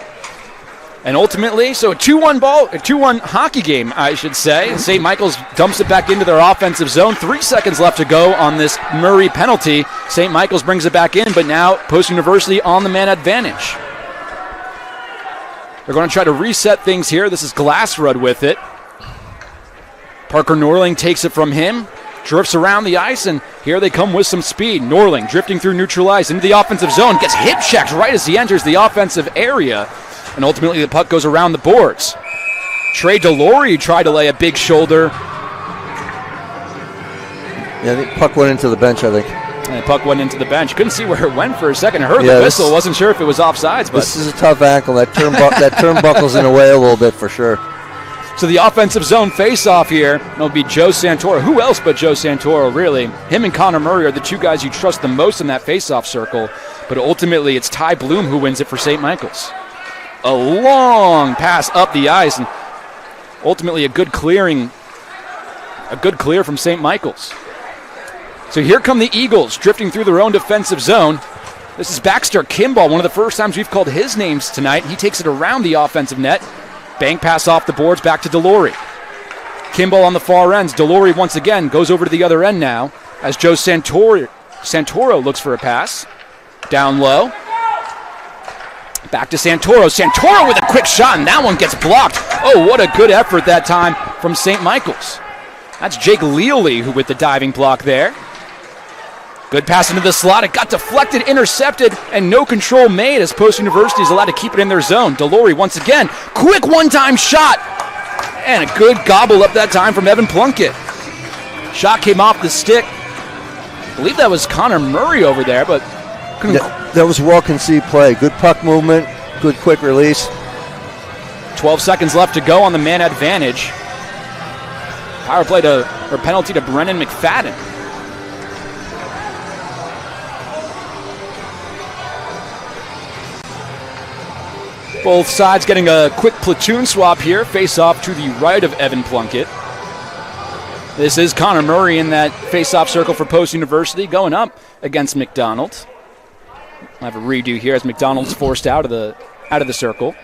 And ultimately, so a 2-1 hockey game, I should say. St. Michael's dumps it back into their offensive zone. 3 seconds left to go on this Murray penalty. St. Michael's brings it back in, but now Post University on the man advantage. They're going to try to reset things here. This is Glassrud with it. Parker Norling takes it from him, drifts around the ice, and here they come with some speed. Norling drifting through neutral ice into the offensive zone, gets hip checked right as he enters the offensive area, and ultimately the puck goes around the boards. Trey Delory tried to lay a big shoulder. Yeah, I think puck went into the bench, I think. And the puck went into the bench. Couldn't see where it went for a second. I heard the whistle. Wasn't sure if it was offsides. But this is a tough ankle. That turnbuckle's in the way a little bit for sure. So the offensive zone face-off here, it'll be Joe Santoro. Who else but Joe Santoro, really? Him and Connor Murray are the two guys you trust the most in that face-off circle. But ultimately, it's Ty Bloom who wins it for St. Michael's. A long pass up the ice, and ultimately a good clear from St. Michael's. So here come the Eagles, drifting through their own defensive zone. This is Baxter Kimball, one of the first times we've called his names tonight. He takes it around the offensive net. Bank pass off the boards back to Delory. Kimball on the far ends. Delory once again goes over to the other end now as Joe Santoro looks for a pass. Down low. Back to Santoro. Santoro with a quick shot, and that one gets blocked. Oh, what a good effort that time from St. Michael's. That's Jake Lealy who with the diving block there. Good pass into the slot. It got deflected, intercepted, and no control made as Post University is allowed to keep it in their zone. Delory once again. Quick one-time shot. And a good gobble up that time from Evan Plunkett. Shot came off the stick. I believe that was Connor Murray over there, but couldn't. That was well-conceived play. Good puck movement, good quick release. 12 seconds left to go on the man advantage. Power play or penalty to Brennan McFadden. Both sides getting a quick platoon swap here. Face off to the right of Evan Plunkett. This is Connor Murray in that face-off circle for Post University going up against McDonald. I'll have a redo here as McDonald's forced out of the circle.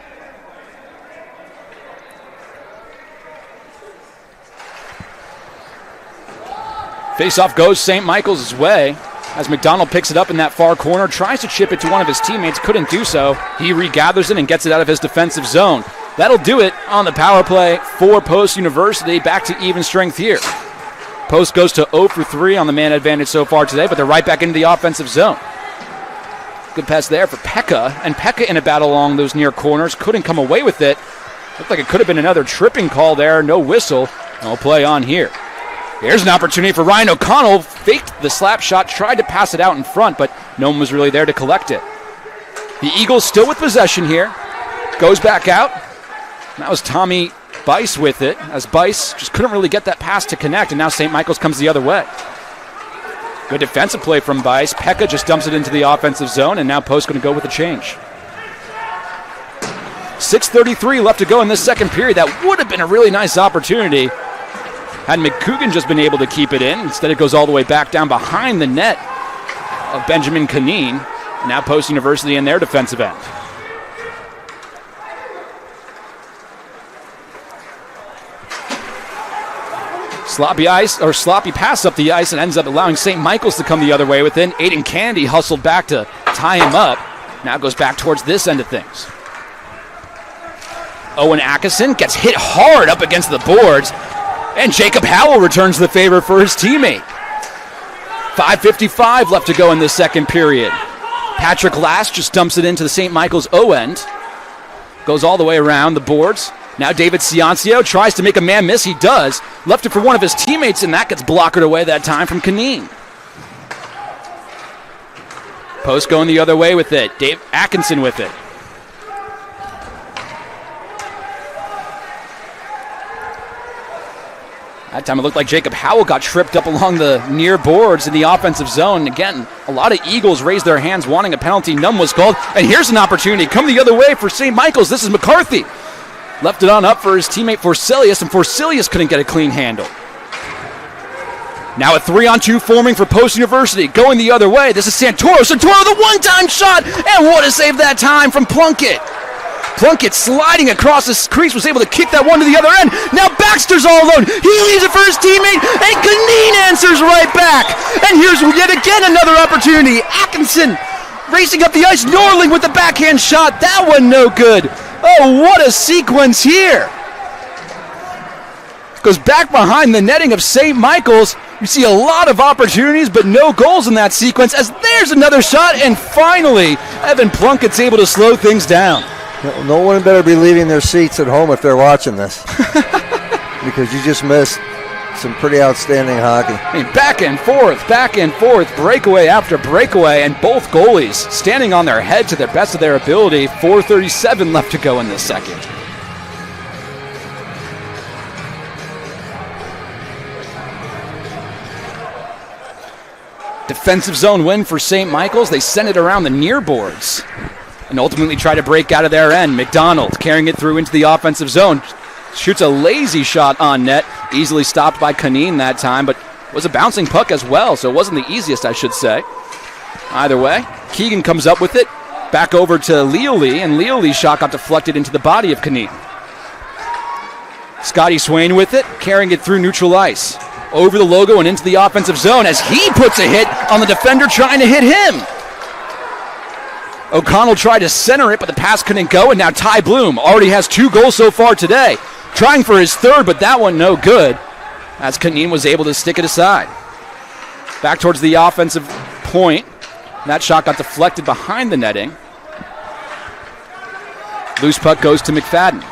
Face-off goes St. Michael's way as McDonald picks it up in that far corner, tries to chip it to one of his teammates, couldn't do so. He regathers it and gets it out of his defensive zone. That'll do it on the power play for Post University. Back to even strength here. Post goes to 0 for 3 on the man advantage so far today, but they're right back into the offensive zone. Good pass there for Pekka, and Pekka in a battle along those near corners. Couldn't come away with it. Looked like it could have been another tripping call there. No whistle. No play on here. Here's an opportunity for Ryan O'Connell. Faked the slap shot, tried to pass it out in front, but no one was really there to collect it. The Eagles still with possession here. Goes back out. That was Tommy Bice with it, as Bice just couldn't really get that pass to connect, and now St. Michael's comes the other way. Good defensive play from Bice. Pekka just dumps it into the offensive zone, and now Post going to go with the change. 6:33 left to go in this second period. That would have been a really nice opportunity had McCougan just been able to keep it in. Instead, it goes all the way back down behind the net of Benjamin Canine. Now Post University in their defensive end. Sloppy pass up the ice and ends up allowing St. Michael's to come the other way within. Aiden Candy hustled back to tie him up. Now goes back towards this end of things. Owen Atkinson gets hit hard up against the boards. And Jacob Howell returns the favor for his teammate. 5:55 left to go in this second period. Patrick Last just dumps it into the St. Michael's O end. Goes all the way around the boards. Now David Ciancio tries to make a man miss. He does. Left it for one of his teammates, and that gets blockered away that time from Canine. Post going the other way with it. Dave Atkinson with it. That time it looked like Jacob Howell got tripped up along the near boards in the offensive zone. Again, a lot of Eagles raised their hands wanting a penalty. None was called. And here's an opportunity. Come the other way for St. Michael's. This is McCarthy. Left it on up for his teammate Forselius, and Forselius couldn't get a clean handle. Now a 3-on-2 forming for Post University. Going the other way. This is Santoro. Santoro, the one-time shot. And what a save that time from Plunkett. Plunkett sliding across the crease, was able to kick that one to the other end. Now Baxter's all alone. He leaves it for his teammate, and Canine answers right back. And here's yet again another opportunity. Atkinson racing up the ice. Norling with the backhand shot. That one no good. Oh, what a sequence here. Goes back behind the netting of St. Michael's. You see a lot of opportunities, but no goals in that sequence, as there's another shot, and finally, Evan Plunkett's able to slow things down. No one better be leaving their seats at home if they're watching this, because you just missed some pretty outstanding hockey. I mean, back and forth, breakaway after breakaway, and both goalies standing on their head to the best of their ability. 4:37 left to go in this second. Defensive zone win for St. Michael's. They send it around the near boards and ultimately try to break out of their end. McDonald carrying it through into the offensive zone. Shoots a lazy shot on net. Easily stopped by Canine that time, but was a bouncing puck as well, so it wasn't the easiest, I should say. Either way, Keegan comes up with it. Back over to Leolie, and Leolie's shot got deflected into the body of Canine. Scotty Swain with it, carrying it through neutral ice. Over the logo and into the offensive zone as he puts a hit on the defender trying to hit him. O'Connell tried to center it, but the pass couldn't go, and now Ty Bloom already has 2 goals so far today. Trying for his third, but that one no good, as Canine was able to stick it aside. Back towards the offensive point. That shot got deflected behind the netting. Loose puck goes to McFadden.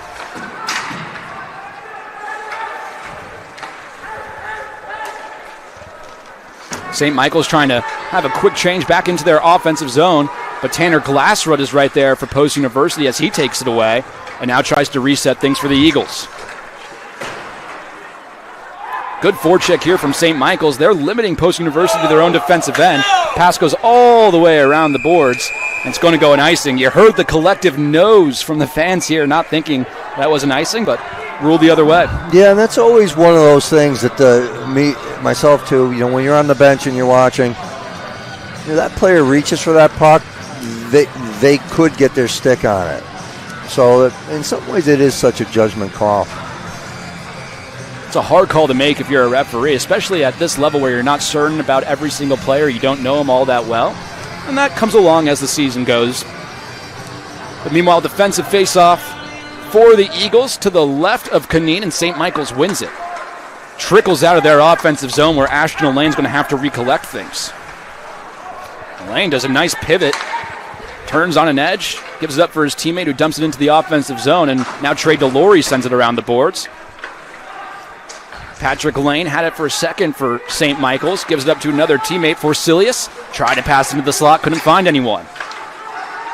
St. Michael's trying to have a quick change back into their offensive zone, but Tanner Glassrud is right there for Post University as he takes it away and now tries to reset things for the Eagles. Good forecheck here from St. Michael's. They're limiting Post University to their own defensive end. Pass goes all the way around the boards It's going to go an icing. You heard the collective no's from the fans here, not thinking that was an icing, but ruled the other way. Yeah, and that's always one of those things that myself too, when you're on the bench and you're watching, that player reaches for that puck, they could get their stick on it. So in some ways it is such a judgment call. It's a hard call to make if you're a referee, especially at this level where you're not certain about every single player. You don't know them all that well. And that comes along as the season goes. But meanwhile, defensive faceoff for the Eagles to the left of Canine, and St. Michael's wins it. Trickles out of their offensive zone where Ashton Olane's going to have to recollect things. Olane does a nice pivot, turns on an edge, gives it up for his teammate who dumps it into the offensive zone, and now Trey Delory sends it around the boards. Patrick Lane had it for a second for St. Michael's, gives it up to another teammate for Silius. Tried to pass into the slot, couldn't find anyone.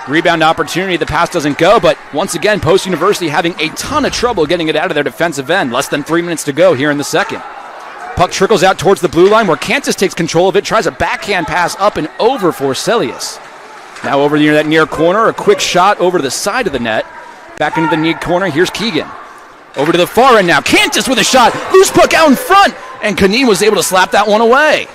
Rebound opportunity, the pass doesn't go, but once again, Post University having a ton of trouble getting it out of their defensive end. Less than 3 minutes to go here in the second. Puck trickles out towards the blue line where Kansas takes control of it, tries a backhand pass up and over for Silius. Now over near that near corner, a quick shot over to the side of the net. Back into the near corner, here's Keegan. Over to the far end now. Kantis with a shot. Loose puck out in front. And Canine was able to slap that one away.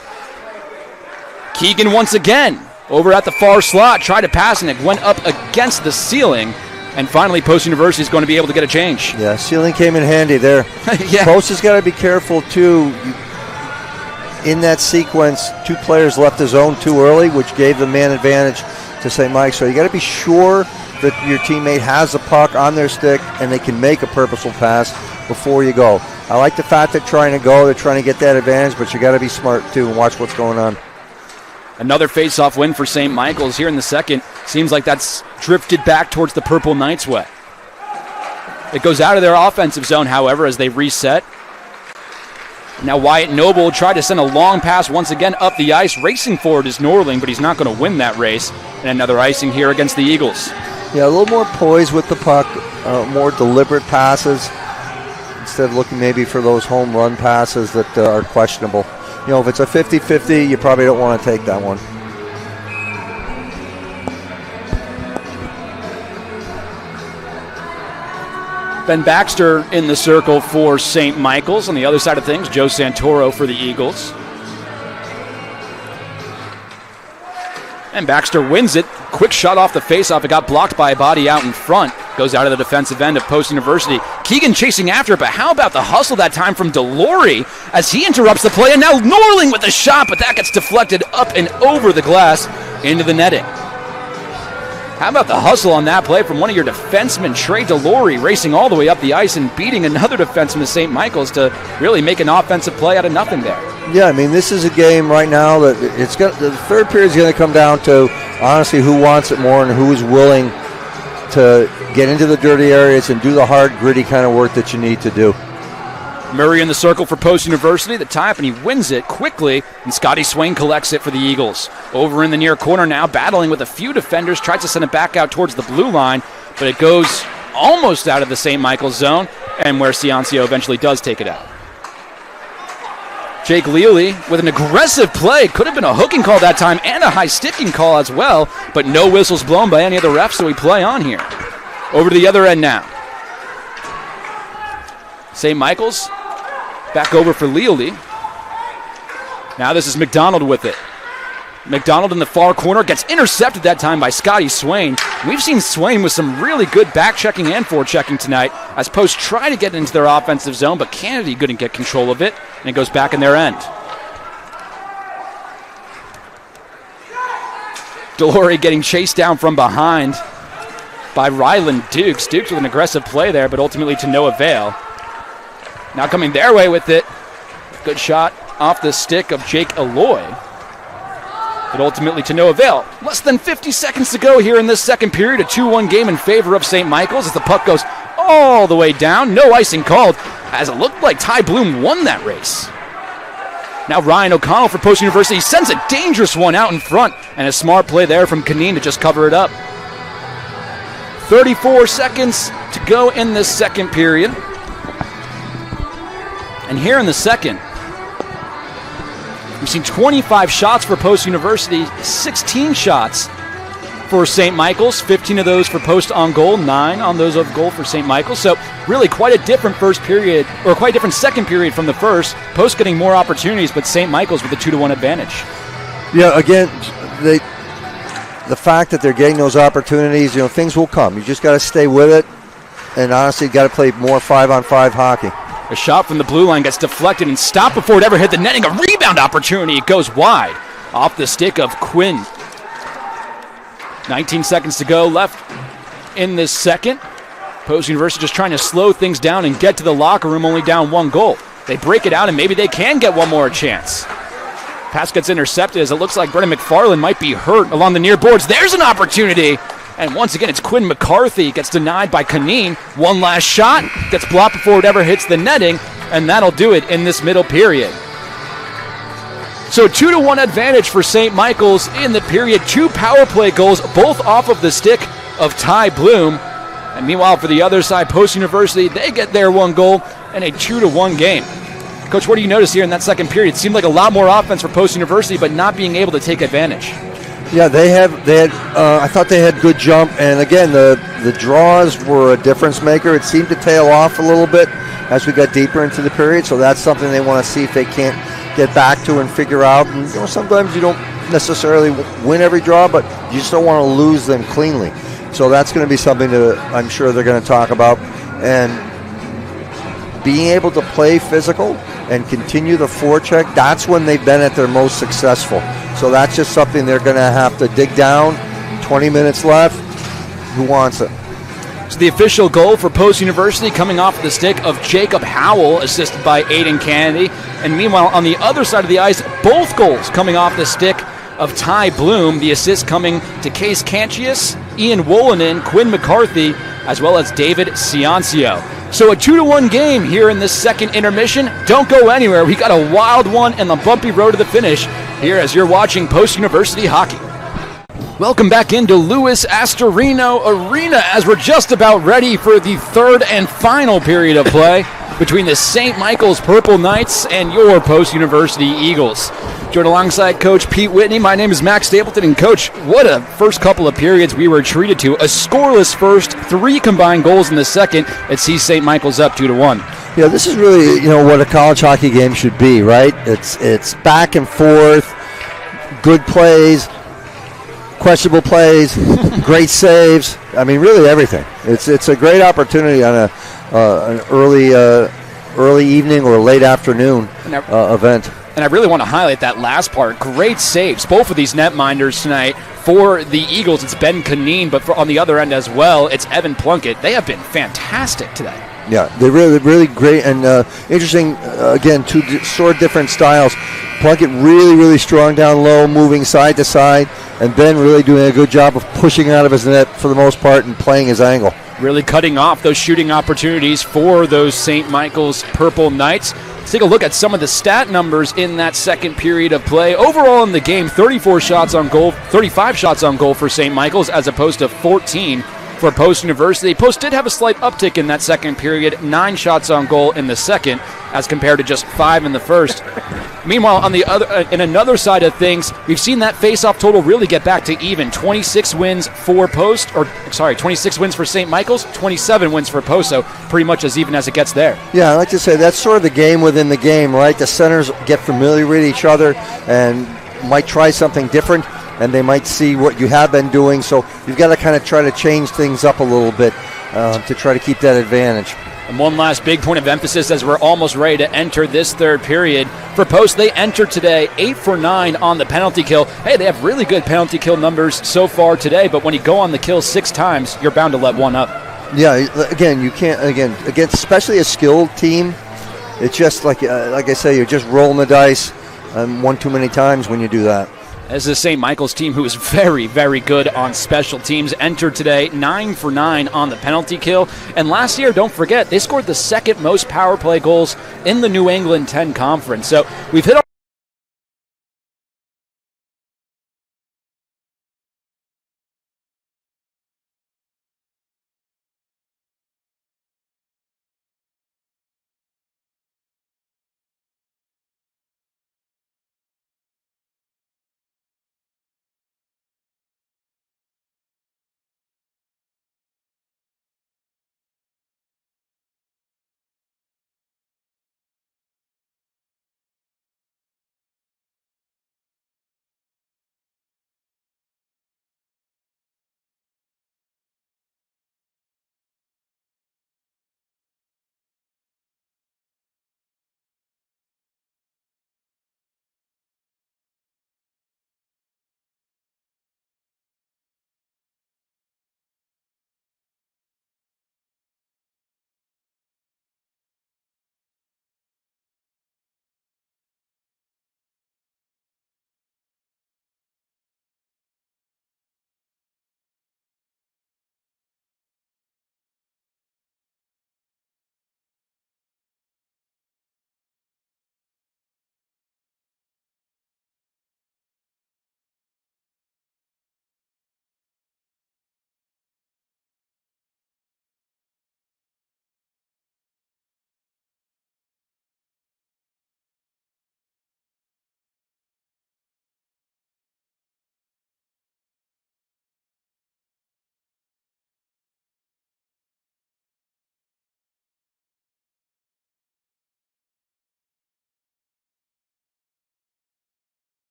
Keegan once again. Over at the far slot. Tried to pass and it went up against the ceiling. And finally, Post University is going to be able to get a change. Yeah, ceiling came in handy there. Yeah. Post has got to be careful, too. In that sequence, two players left the zone too early, which gave the man advantage to St. Mike. So you got to be sure that your teammate has the puck on their stick and they can make a purposeful pass before you go. I like the fact they're trying to go, they're trying to get that advantage, but you got to be smart too and watch what's going on. Another face-off win for St. Michael's here in the second. Seems like that's drifted back towards the Purple Knights way. It goes out of their offensive zone, however, as they reset. Now Wyatt Noble tried to send a long pass once again up the ice. Racing forward is Norling, but he's not going to win that race. And another icing here against the Eagles. Yeah, a little more poise with the puck, more deliberate passes, instead of looking maybe for those home run passes that are questionable. If it's a 50-50, you probably don't want to take that one. Ben Baxter in the circle for St. Michael's. On the other side of things, Joe Santoro for the Eagles. And Baxter wins it. Quick shot off the faceoff. It got blocked by a body out in front. Goes out of the defensive end of Post University. Keegan chasing after it, but how about the hustle that time from Delory as he interrupts the play, and now Norling with the shot, but that gets deflected up and over the glass into the netting. How about the hustle on that play from one of your defensemen, Trey Delory, racing all the way up the ice and beating another defenseman, St. Michael's, to really make an offensive play out of nothing there. Yeah, I mean, this is a game right now that the third period is going to come down to, honestly, who wants it more and who is willing to get into the dirty areas and do the hard, gritty kind of work that you need to do. Murray in the circle for Post University, the tie up, and he wins it quickly, and Scotty Swain collects it for the Eagles. Over in the near corner now, battling with a few defenders, tries to send it back out towards the blue line, but it goes almost out of the St. Michael's zone, and where Ciancio eventually does take it out. Jake Lealy with an aggressive play. Could have been a hooking call that time and a high sticking call as well, but no whistles blown by any of the refs, so we play on here. Over to the other end now. St. Michael's back over for Lealy. Now this is McDonald with it. McDonald in the far corner gets intercepted that time by Scotty Swain. We've seen Swain with some really good back-checking and forechecking tonight as Post try to get into their offensive zone, but Kennedy couldn't get control of it, and it goes back in their end. Delory getting chased down from behind by Ryland Dukes. Dukes with an aggressive play there, but ultimately to no avail. Now coming their way with it. Good shot off the stick of Jake Eloy, but ultimately to no avail. Less than 50 seconds to go here in this second period. A 2-1 game in favor of St. Michael's as the puck goes all the way down. No icing called, as it looked like Ty Bloom won that race. Now Ryan O'Connell for Post University sends a dangerous one out in front, and a smart play there from Canine to just cover it up. 34 seconds to go in this second period. And here in the second, we've seen 25 shots for Post University, 16 shots for St. Michael's, 15 of those for post on goal, 9 on those of goal for St. Michael's. So really quite a different first period, or quite a different second period from the first. Post getting more opportunities, but St. Michael's with a 2-1 advantage. Yeah, again, the fact that they're getting those opportunities, things will come. You just got to stay with it, and honestly, got to play more 5-on-5 hockey. A shot from the blue line gets deflected and stopped before it ever hit the netting. A rebound opportunity. It goes wide off the stick of Quinn. 19 seconds to go left in this second. Post University just trying to slow things down and get to the locker room, only down 1 goal. They break it out, and maybe they can get one more chance. Pass gets intercepted as it looks like Brennan McFarland might be hurt along the near boards. There's an opportunity. And once again, it's Quinn McCarthy. Gets denied by Canine. One last shot. Gets blocked before it ever hits the netting. And that'll do it in this middle period. So 2-1 advantage for St. Michael's in the period. 2 power play goals, both off of the stick of Ty Bloom. And meanwhile, for the other side, Post University, they get their 1 goal and a 2-1 game. Coach, what do you notice here in that second period? It seemed like a lot more offense for Post University, but not being able to take advantage. Yeah, they had. I thought they had good jump, and again, the draws were a difference maker. It seemed to tail off a little bit as we got deeper into the period, so that's something they want to see if they can't get back to and figure out. And sometimes you don't necessarily win every draw, but you just don't want to lose them cleanly. So that's going to be something that I'm sure they're going to talk about, and being able to play physical and continue the forecheck, that's when they've been at their most successful. So that's just something they're going to have to dig down. 20 minutes left. Who wants it? So the official goal for Post University coming off the stick of Jacob Howell, assisted by Aiden Kennedy. And meanwhile, on the other side of the ice, both goals coming off the stick of Ty Bloom. The assist coming to Case Canchius, Ian Wolonin, Quinn McCarthy, as well as David Ciancio. So a 2-1 game here in this second intermission. Don't go anywhere. We got a wild one and the bumpy road to the finish here as you're watching Post University hockey. Welcome back into Louis Astorino Arena as we're just about ready for the third and final period of play between the St. Michael's Purple Knights and your Post University Eagles. Joined alongside Coach Pete Whitney, my name is Max Stapleton, and Coach, what a first couple of periods we were treated to. A scoreless first, 3 combined goals in the second. It sees St. Michael's up 2-1. Yeah, this is really what a college hockey game should be, right? It's back and forth, good plays, questionable plays, great saves. I mean, really everything. It's a great opportunity on an early evening or late afternoon event. And I really want to highlight that last part. Great saves. Both of these netminders tonight for the Eagles. It's Ben Canine, but on the other end as well, it's Evan Plunkett. They have been fantastic today. Yeah, they're really great and interesting. Again, 2 sort of different styles. Plunkett really strong down low, moving side to side, and Ben really doing a good job of pushing out of his net for the most part and playing his angle. Really cutting off those shooting opportunities for those St. Michael's Purple Knights. Let's take a look at some of the stat numbers in that second period of play. Overall in the game, 35 shots on goal for St. Michael's as opposed to 14 for Post University. Post did have a slight uptick in that second period, 9 shots on goal in the second as compared to just 5 in the first. Meanwhile, on the other, in another side of things, we've seen that face-off total really get back to even. 26 wins for St. Michael's, 27 wins for Post, so pretty much as even as it gets there. Yeah, I like to say that's sort of the game within the game, right? The centers get familiar with each other and might try something different, and they might see what you have been doing, so you've got to kind of try to change things up a little bit to try to keep that advantage. And one last big point of emphasis as we're almost ready to enter this third period. For Post, they enter today 8 for 9 on the penalty kill. Hey, they have really good penalty kill numbers so far today, but when you go on the kill 6 times, you're bound to let one up. Yeah, again, you can't, against especially a skilled team, it's just like I say, you're just rolling the dice one too many times when you do that. As the St. Michael's team, who is very, very good on special teams, entered today 9 for 9 on the penalty kill. And last year, don't forget, they scored the second most power play goals in the New England 10 Conference. So we've hit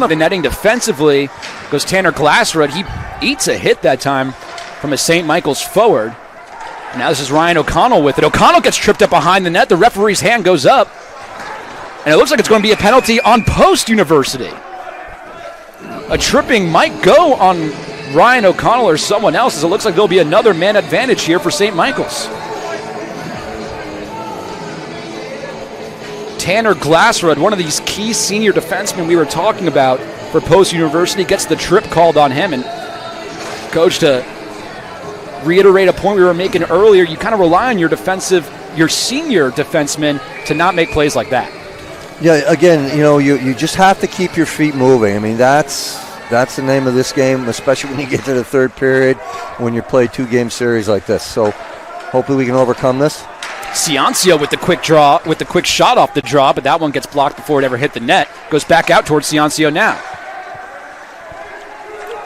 of the netting defensively goes Tanner Glassrud. He eats a hit that time from a St. Michael's forward. And now this is Ryan O'Connell with it. O'Connell gets tripped up behind the net. The referee's hand goes up. And it looks like it's going to be a penalty on Post University. A tripping might go on Ryan O'Connell or someone else, as it looks like there'll be another man advantage here for St. Michael's. Tanner Glassrud, one of these key senior defensemen we were talking about for Post University, gets the trip called on him. And Coach, to reiterate a point we were making earlier, you kind of rely on your senior defensemen to not make plays like that. Yeah, again, you just have to keep your feet moving. I mean, that's the name of this game, especially when you get to the third period, when you play 2-game series like this. So hopefully we can overcome this. Ciancio with the quick shot off the draw, but that one gets blocked before it ever hit the net. Goes back out towards Ciancio now.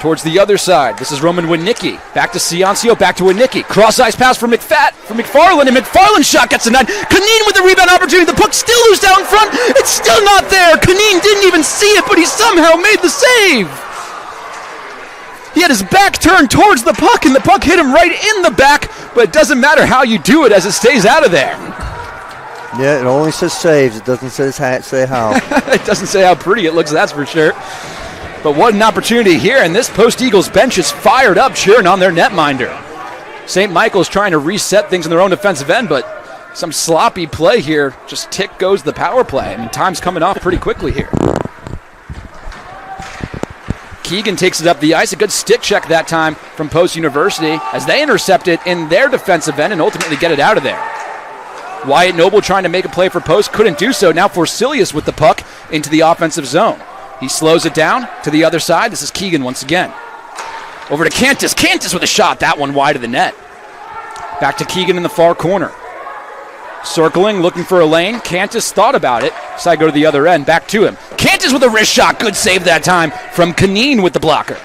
Towards the other side, this is Roman Winicki. Back to Ciancio, back to Winicki. Cross-ice pass for McFarland, and McFarland's shot gets the net. Kaneen with the rebound opportunity. The puck still loose down front. It's still not there. Kaneen didn't even see it, but he somehow made the save. He had his back turned towards the puck, and the puck hit him right in the back, but it doesn't matter how you do it as it stays out of there. Yeah, it only says saves. It doesn't say how. It doesn't say how pretty it looks, that's for sure. But what an opportunity here, and this Post Eagles bench is fired up, cheering on their netminder. St. Michael's trying to reset things in their own defensive end, but some sloppy play here. Just tick goes the power play. I mean, time's coming off pretty quickly here. Keegan takes it up the ice. A good stick check that time from Post University as they intercept it in their defensive end and ultimately get it out of there. Wyatt Noble trying to make a play for Post, couldn't do so. Now Forsilius with the puck into the offensive zone. He slows it down to the other side. This is Keegan once again. Over to Cantus. Cantus with a shot. That one wide of the net. Back to Keegan in the far corner. Circling, looking for a lane. Cantus thought about it. Decided to go to the other end. Back to him. Cantus with a wrist shot. Good save that time from Kaneen with the blocker.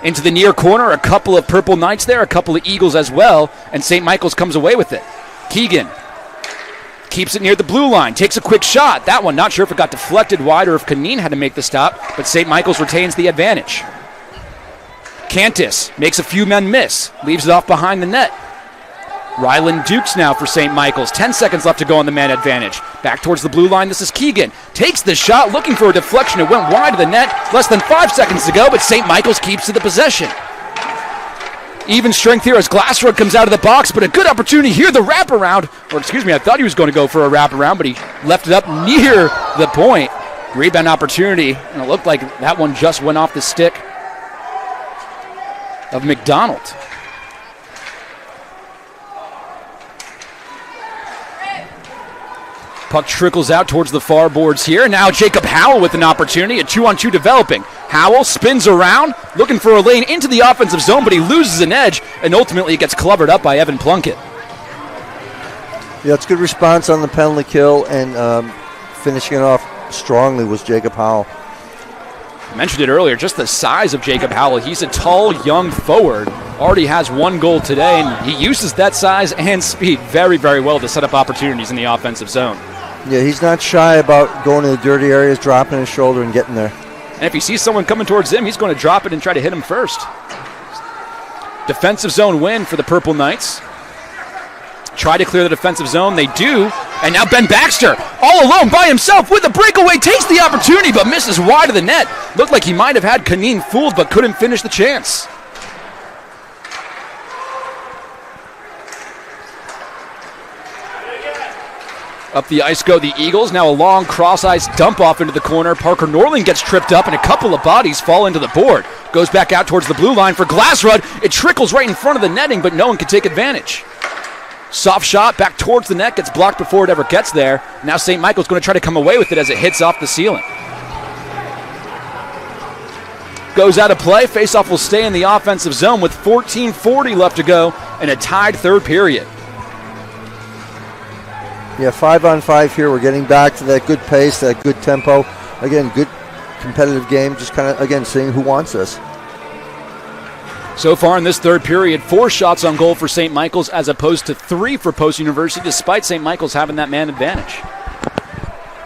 Into the near corner. A couple of Purple Knights there. A couple of Eagles as well. And St. Michael's comes away with it. Keegan keeps it near the blue line. Takes a quick shot. That one, not sure if it got deflected wide or if Kaneen had to make the stop. But St. Michael's retains the advantage. Cantus makes a few men miss. Leaves it off behind the net. Ryland Dukes now for St. Michael's. 10 seconds left to go on the man advantage. Back towards the blue line. This is Keegan. Takes the shot, looking for a deflection. It went wide of the net. Less than 5 seconds to go, but St. Michael's keeps to the possession. Even strength here as Glassrud comes out of the box, but a good opportunity here. The wraparound. Or excuse me, I thought he was going to go for a wraparound, but he left it up near the point. Rebound opportunity, and it looked like that one just went off the stick of McDonald. Puck trickles out towards the far boards here. Now Jacob Howell with an opportunity, a 2-on-2 developing. Howell spins around, looking for a lane into the offensive zone, but he loses an edge, and ultimately gets clubbered up by Evan Plunkett. Yeah, it's good response on the penalty kill, and finishing it off strongly was Jacob Howell. I mentioned it earlier, just the size of Jacob Howell. He's a tall, young forward. Already has one goal today, and he uses that size and speed very, very well to set up opportunities in the offensive zone. Yeah, he's not shy about going to the dirty areas, dropping his shoulder, and getting there. And if he sees someone coming towards him, he's going to drop it and try to hit him first. Defensive zone win for the Purple Knights. Try to clear the defensive zone. They do. And now Ben Baxter, all alone by himself with a breakaway, takes the opportunity but misses wide of the net. Looked like he might have had Kaneen fooled but couldn't finish the chance. Up the ice go the Eagles. Now a long cross-ice dump off into the corner. Parker Norling gets tripped up, and a couple of bodies fall into the board. Goes back out towards the blue line for Glassrud. It trickles right in front of the netting, but no one can take advantage. Soft shot back towards the net, gets blocked before it ever gets there. Now St. Michael's going to try to come away with it as it hits off the ceiling. Goes out of play. Faceoff will stay in the offensive zone with 14:40 left to go in a tied third period. Yeah, 5-on-5 here. We're getting back to that good pace, that good tempo. Again, good competitive game. Just kind of, again, seeing who wants this. So far in this third period, 4 shots on goal for St. Michael's as opposed to 3 for Post University, despite St. Michael's having that man advantage.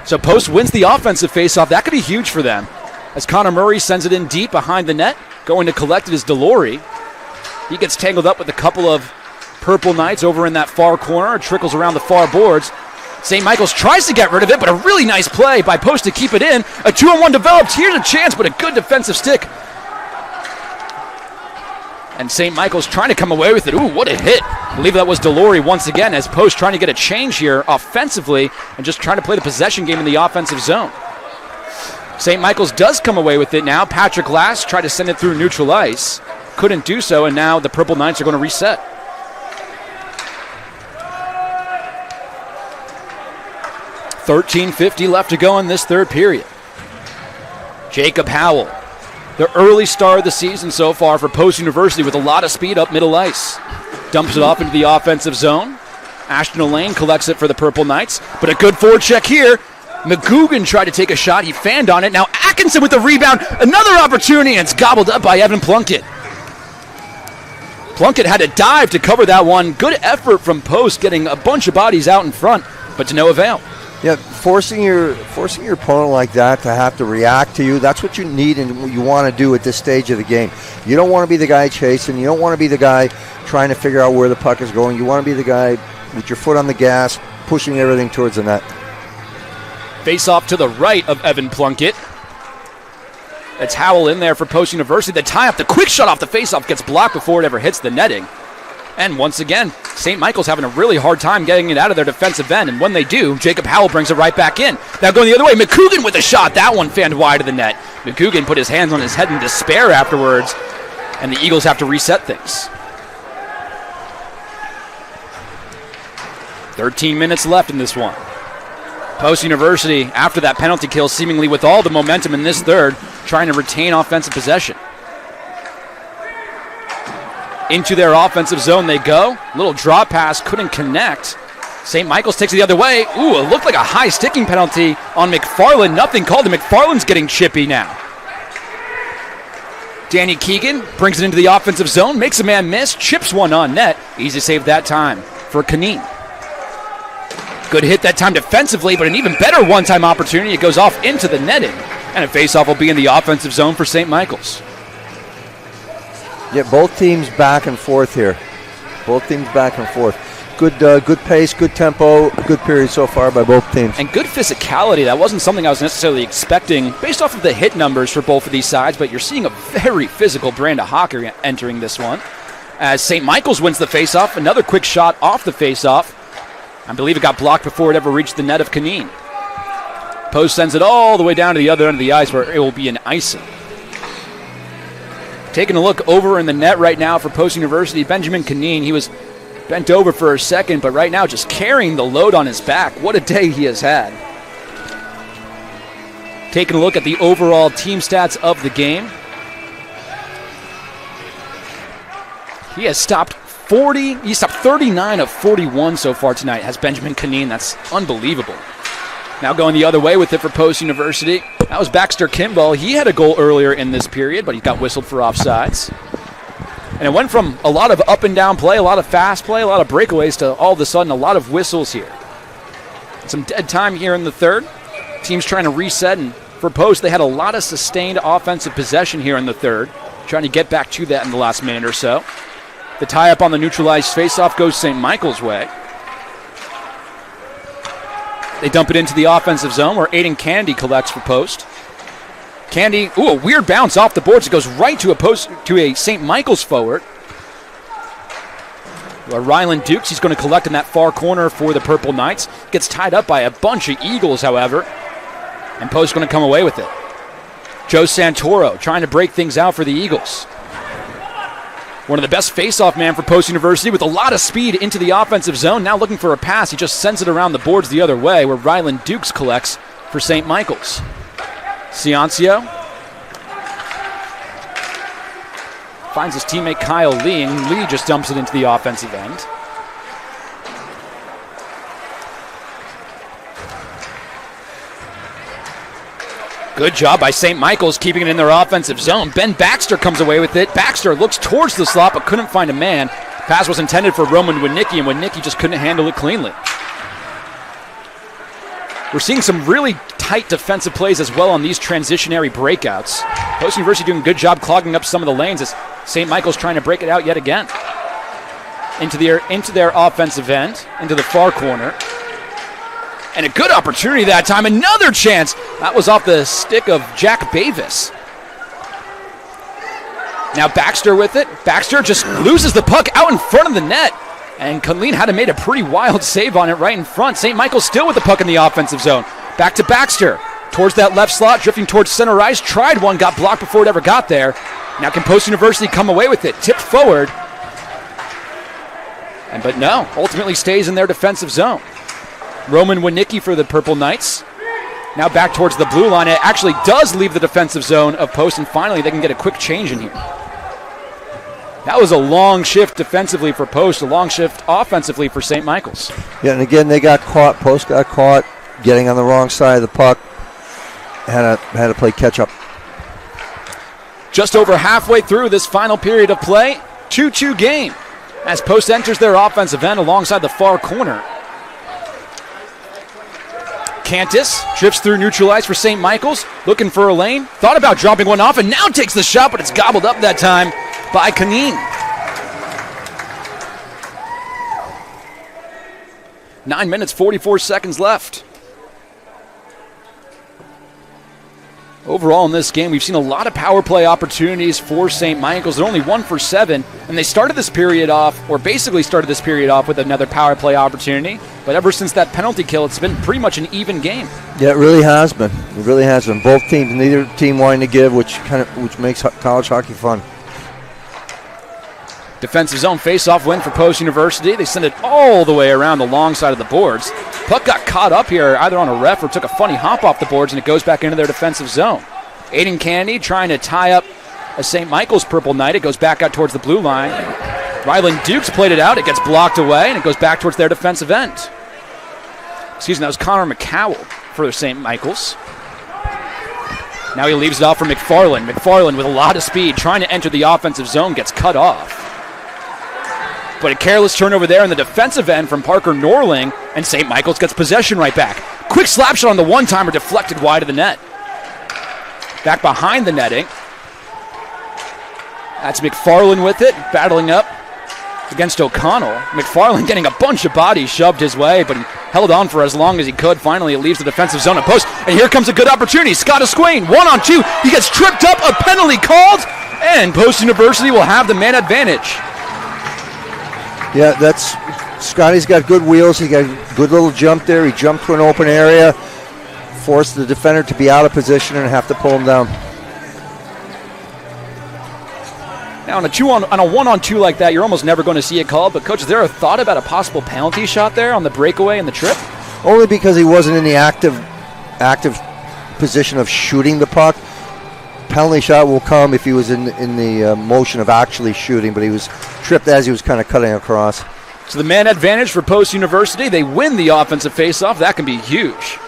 So Post wins the offensive faceoff. That could be huge for them. as Connor Murray sends it in deep behind the net. Going to collect it is Delory. He gets tangled up with a couple of Purple Knights over in that far corner. It trickles around the far boards. St. Michael's tries to get rid of it, but a really nice play by Post to keep it in. A 2-on-1 develops. Here's a chance, but a good defensive stick. And St. Michael's trying to come away with it. Ooh, what a hit. I believe that was Delory once again, as Post trying to get a change here offensively and just trying to play the possession game in the offensive zone. St. Michael's does come away with it now. Patrick Lass tried to send it through neutral ice. Couldn't do so, and now the Purple Knights are going to reset. $13:50 left to go in this third period. Jacob Howell, the early star of the season so far for Post University with a lot of speed up middle ice. Dumps it off into the offensive zone. Ashton O'Lane collects it for the Purple Knights, but a good forward check here. McGugan tried to take a shot. He fanned on it. Now Atkinson with the rebound. Another opportunity, and it's gobbled up by Evan Plunkett. Plunkett had to dive to cover that one. Good effort from Post, getting a bunch of bodies out in front, but to no avail. Yeah, forcing your opponent like that to have to react to you, that's what you need and what you want to do at this stage of the game. You don't want to be the guy chasing. You don't want to be the guy trying to figure out where the puck is going. You want to be the guy with your foot on the gas, pushing everything towards the net. Face off to the right of Evan Plunkett. It's Howell in there for Post University. The tie-up, the quick shot off the face-off gets blocked before it ever hits the netting. And once again, St. Michael's having a really hard time getting it out of their defensive end. And when they do, Jacob Howell brings it right back in. Now going the other way, McCugan with a shot. That one fanned wide of the net. McCugan put his hands on his head in despair afterwards. And the Eagles have to reset things. 13 minutes left in this one. Post University, after that penalty kill, seemingly with all the momentum in this third, trying to retain offensive possession. Into their offensive zone they go. Little drop pass, couldn't connect. St. Michael's takes it the other way. Ooh, it looked like a high sticking penalty on McFarland. Nothing called, and McFarland's getting chippy now. Danny Keegan brings it into the offensive zone, makes a man miss, chips one on net. Easy save that time for Kaneen. Good hit that time defensively, but an even better one-time opportunity. It goes off into the netting, and a face-off will be in the offensive zone for St. Michael's. Yeah, both teams back and forth here. Both teams back and forth. Good pace, good tempo, good period so far by both teams. And good physicality. That wasn't something I was necessarily expecting based off of the hit numbers for both of these sides, but you're seeing a very physical brand of hockey entering this one. As St. Michael's wins the faceoff, another quick shot off the faceoff. I believe it got blocked before it ever reached the net of Kaneen. Post sends it all the way down to the other end of the ice where it will be an icing. Taking a look over in the net right now for Post University, Benjamin Kaneen. He was bent over for a second, but right now just carrying the load on his back. What a day he has had. Taking a look at the overall team stats of the game. He has stopped 39 of 41 so far tonight, has Benjamin Kaneen. That's unbelievable. Now going the other way with it for Post University. That was Baxter Kimball. He had a goal earlier in this period, but he got whistled for offsides. And it went from a lot of up and down play, a lot of fast play, a lot of breakaways to all of a sudden a lot of whistles here. Some dead time here in the third. Team's trying to reset, and for Post, they had a lot of sustained offensive possession here in the third, trying to get back to that in the last minute or so. The tie-up on the neutralized faceoff goes St. Michael's way. They dump it into the offensive zone where Aiden Candy collects for Post. Candy, a weird bounce off the boards. It goes right to a St. Michael's forward. Rylan Dukes, he's going to collect in that far corner for the Purple Knights. Gets tied up by a bunch of Eagles, however. And Post's going to come away with it. Joe Santoro trying to break things out for the Eagles. One of the best face-off man for Post University with a lot of speed into the offensive zone. Now looking for a pass. He just sends it around the boards the other way where Rylan Dukes collects for St. Michael's. Ciancio finds his teammate Kyle Lee, and Lee just dumps it into the offensive end. Good job by St. Michael's keeping it in their offensive zone. Ben Baxter comes away with it. Baxter looks towards the slot but couldn't find a man. Pass was intended for Roman Winicki, and Winicki just couldn't handle it cleanly. We're seeing some really tight defensive plays as well on these transitionary breakouts. Post University doing a good job clogging up some of the lanes as St. Michael's trying to break it out yet again. Into their offensive end, into the far corner. And a good opportunity that time. Another chance. That was off the stick of Jack Bavis. Now Baxter with it. Baxter just loses the puck out in front of the net. And Colleen had made a pretty wild save on it right in front. St. Michael's still with the puck in the offensive zone. Back to Baxter. Towards that left slot, drifting towards center ice. Tried one, got blocked before it ever got there. Now can Post University come away with it? Tipped forward. But no, ultimately stays in their defensive zone. Roman Winicki for the Purple Knights. Now back towards the blue line. It actually does leave the defensive zone of Post, and finally they can get a quick change in here. That was a long shift defensively for Post, a long shift offensively for St. Michael's. Yeah, and again, they got caught. Post got caught getting on the wrong side of the puck. Had to play catch-up. Just over halfway through this final period of play, 2-2 game. As Post enters their offensive end alongside the far corner. Cantus drifts through neutral ice for St. Michael's, looking for a lane. Thought about dropping one off and now takes the shot, but it's gobbled up that time by Kanin. 9 minutes, 44 seconds left. Overall in this game, we've seen a lot of power play opportunities for St. Michael's. They're only 1 for 7, and they started this period off, or basically started this period off with another power play opportunity. But ever since that penalty kill, it's been pretty much an even game. Yeah, it really has been. It really has been. Both teams, neither team wanting to give, which makes college hockey fun. Defensive zone face-off win for Post University. They send it all the way around the long side of the boards. Puck got caught up here either on a ref or took a funny hop off the boards, and it goes back into their defensive zone. Aiden Kennedy trying to tie up a St. Michael's Purple Knight. It goes back out towards the blue line. Ryland Dukes played it out. It gets blocked away, and it goes back towards their defensive end. Excuse me, that was Connor McCowell for St. Michael's. Now he leaves it off for McFarland. McFarland with a lot of speed, trying to enter the offensive zone, gets cut off. But a careless turnover there in the defensive end from Parker Norling, and St. Michael's gets possession right back. Quick slap shot on the one-timer, deflected wide of the net. Back behind the netting. That's McFarland with it, battling up against O'Connell. McFarland getting a bunch of bodies shoved his way, but he held on for as long as he could. Finally, it leaves the defensive zone of Post, and here comes a good opportunity. Scott Esquane, 1-on-2. He gets tripped up, a penalty called, and Post University will have the man advantage. Yeah, Scotty's got good wheels. He got a good little jump there. He jumped to an open area, forced the defender to be out of position and have to pull him down. Now, on a 1-on-2 like that, you're almost never going to see it called. But, Coach, is there a thought about a possible penalty shot there on the breakaway and the trip? Only because he wasn't in the active position of shooting the puck. Penalty shot will come if he was in the motion of actually shooting, but he was tripped as he was kind of cutting across. So the man advantage for Post University. They win the offensive faceoff. That can be huge.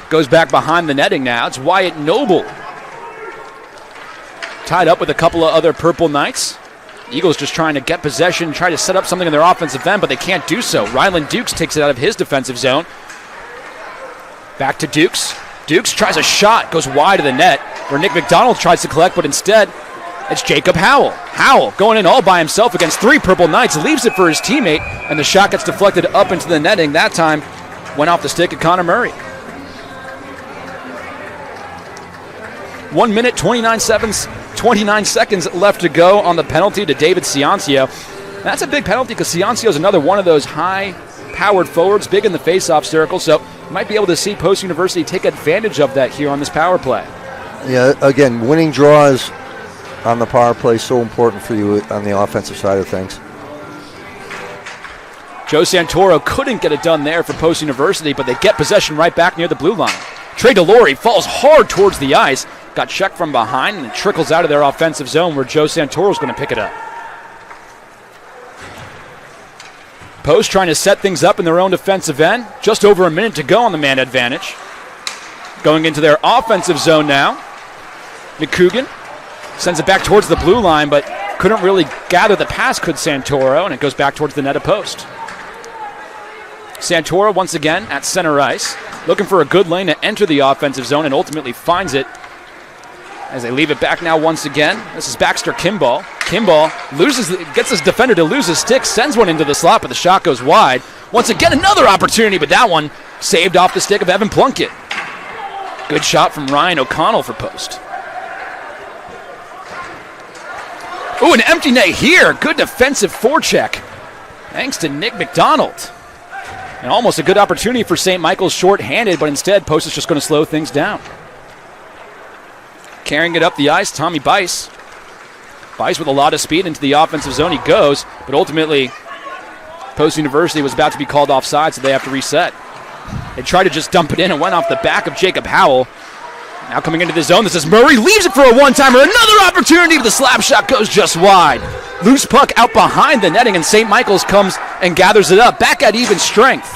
Goes back behind the netting now. It's Wyatt Noble. Tied up with a couple of other Purple Knights. Eagles just trying to get possession, try to set up something in their offensive end, but they can't do so. Ryland Dukes takes it out of his defensive zone. Back to Dukes. Dukes tries a shot, goes wide of the net, where Nick McDonald tries to collect, but instead, it's Jacob Howell. Howell going in all by himself against 3 Purple Knights, leaves it for his teammate, and the shot gets deflected up into the netting. That time, went off the stick of Connor Murray. 1 minute, 29 seconds left to go on the penalty to David Ciancio. That's a big penalty because Ciancio is another one of those high-powered forwards, big in the face-off circle, so you might be able to see Post University take advantage of that here on this power play. Yeah, again, winning draws on the power play is so important for you on the offensive side of things. Joe Santoro couldn't get it done there for Post University, but they get possession right back near the blue line. Trey DeLore falls hard towards the ice, got checked from behind, and it trickles out of their offensive zone where Joe Santoro's going to pick it up. Post trying to set things up in their own defensive end. Just over a minute to go on the man advantage. Going into their offensive zone now. McCougan sends it back towards the blue line, but couldn't really gather the pass, could Santoro, and it goes back towards the net of Post. Santoro once again at center ice. looking for a good lane to enter the offensive zone and ultimately finds it as they leave it back now once again. This is Baxter Kimball. Kimball gets his defender to lose his stick, sends one into the slot, but the shot goes wide. Once again, another opportunity, but that one saved off the stick of Evan Plunkett. Good shot from Ryan O'Connell for post. Ooh, an empty net here. Good defensive forecheck, thanks to Nick McDonald. And almost a good opportunity for St. Michael's short-handed, but instead, Post is just going to slow things down. Carrying it up the ice, Tommy Bice. Bice with a lot of speed into the offensive zone. He goes, but ultimately, Post University was about to be called offside, so they have to reset. They tried to just dump it in and went off the back of Jacob Howell. Now coming into the zone, this is Murray. Leaves it for a one-timer. Another opportunity, but the slap shot goes just wide. Loose puck out behind the netting, and St. Michael's comes and gathers it up. Back at even strength.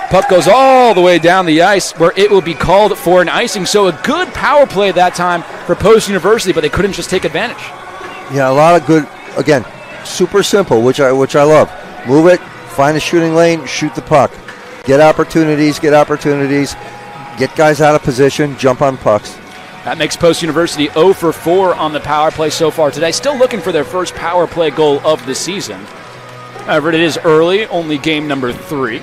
Puck goes all the way down the ice where it will be called for an icing. So a good power play that time for Post University, but they couldn't just take advantage. Yeah, a lot of good, again, super simple, which I love. Move it, find a shooting lane, shoot the puck. Get opportunities, get guys out of position, jump on pucks. That makes Post University 0 for 4 on the power play so far today. Still looking for their first power play goal of the season. However, it is early, only game number 3.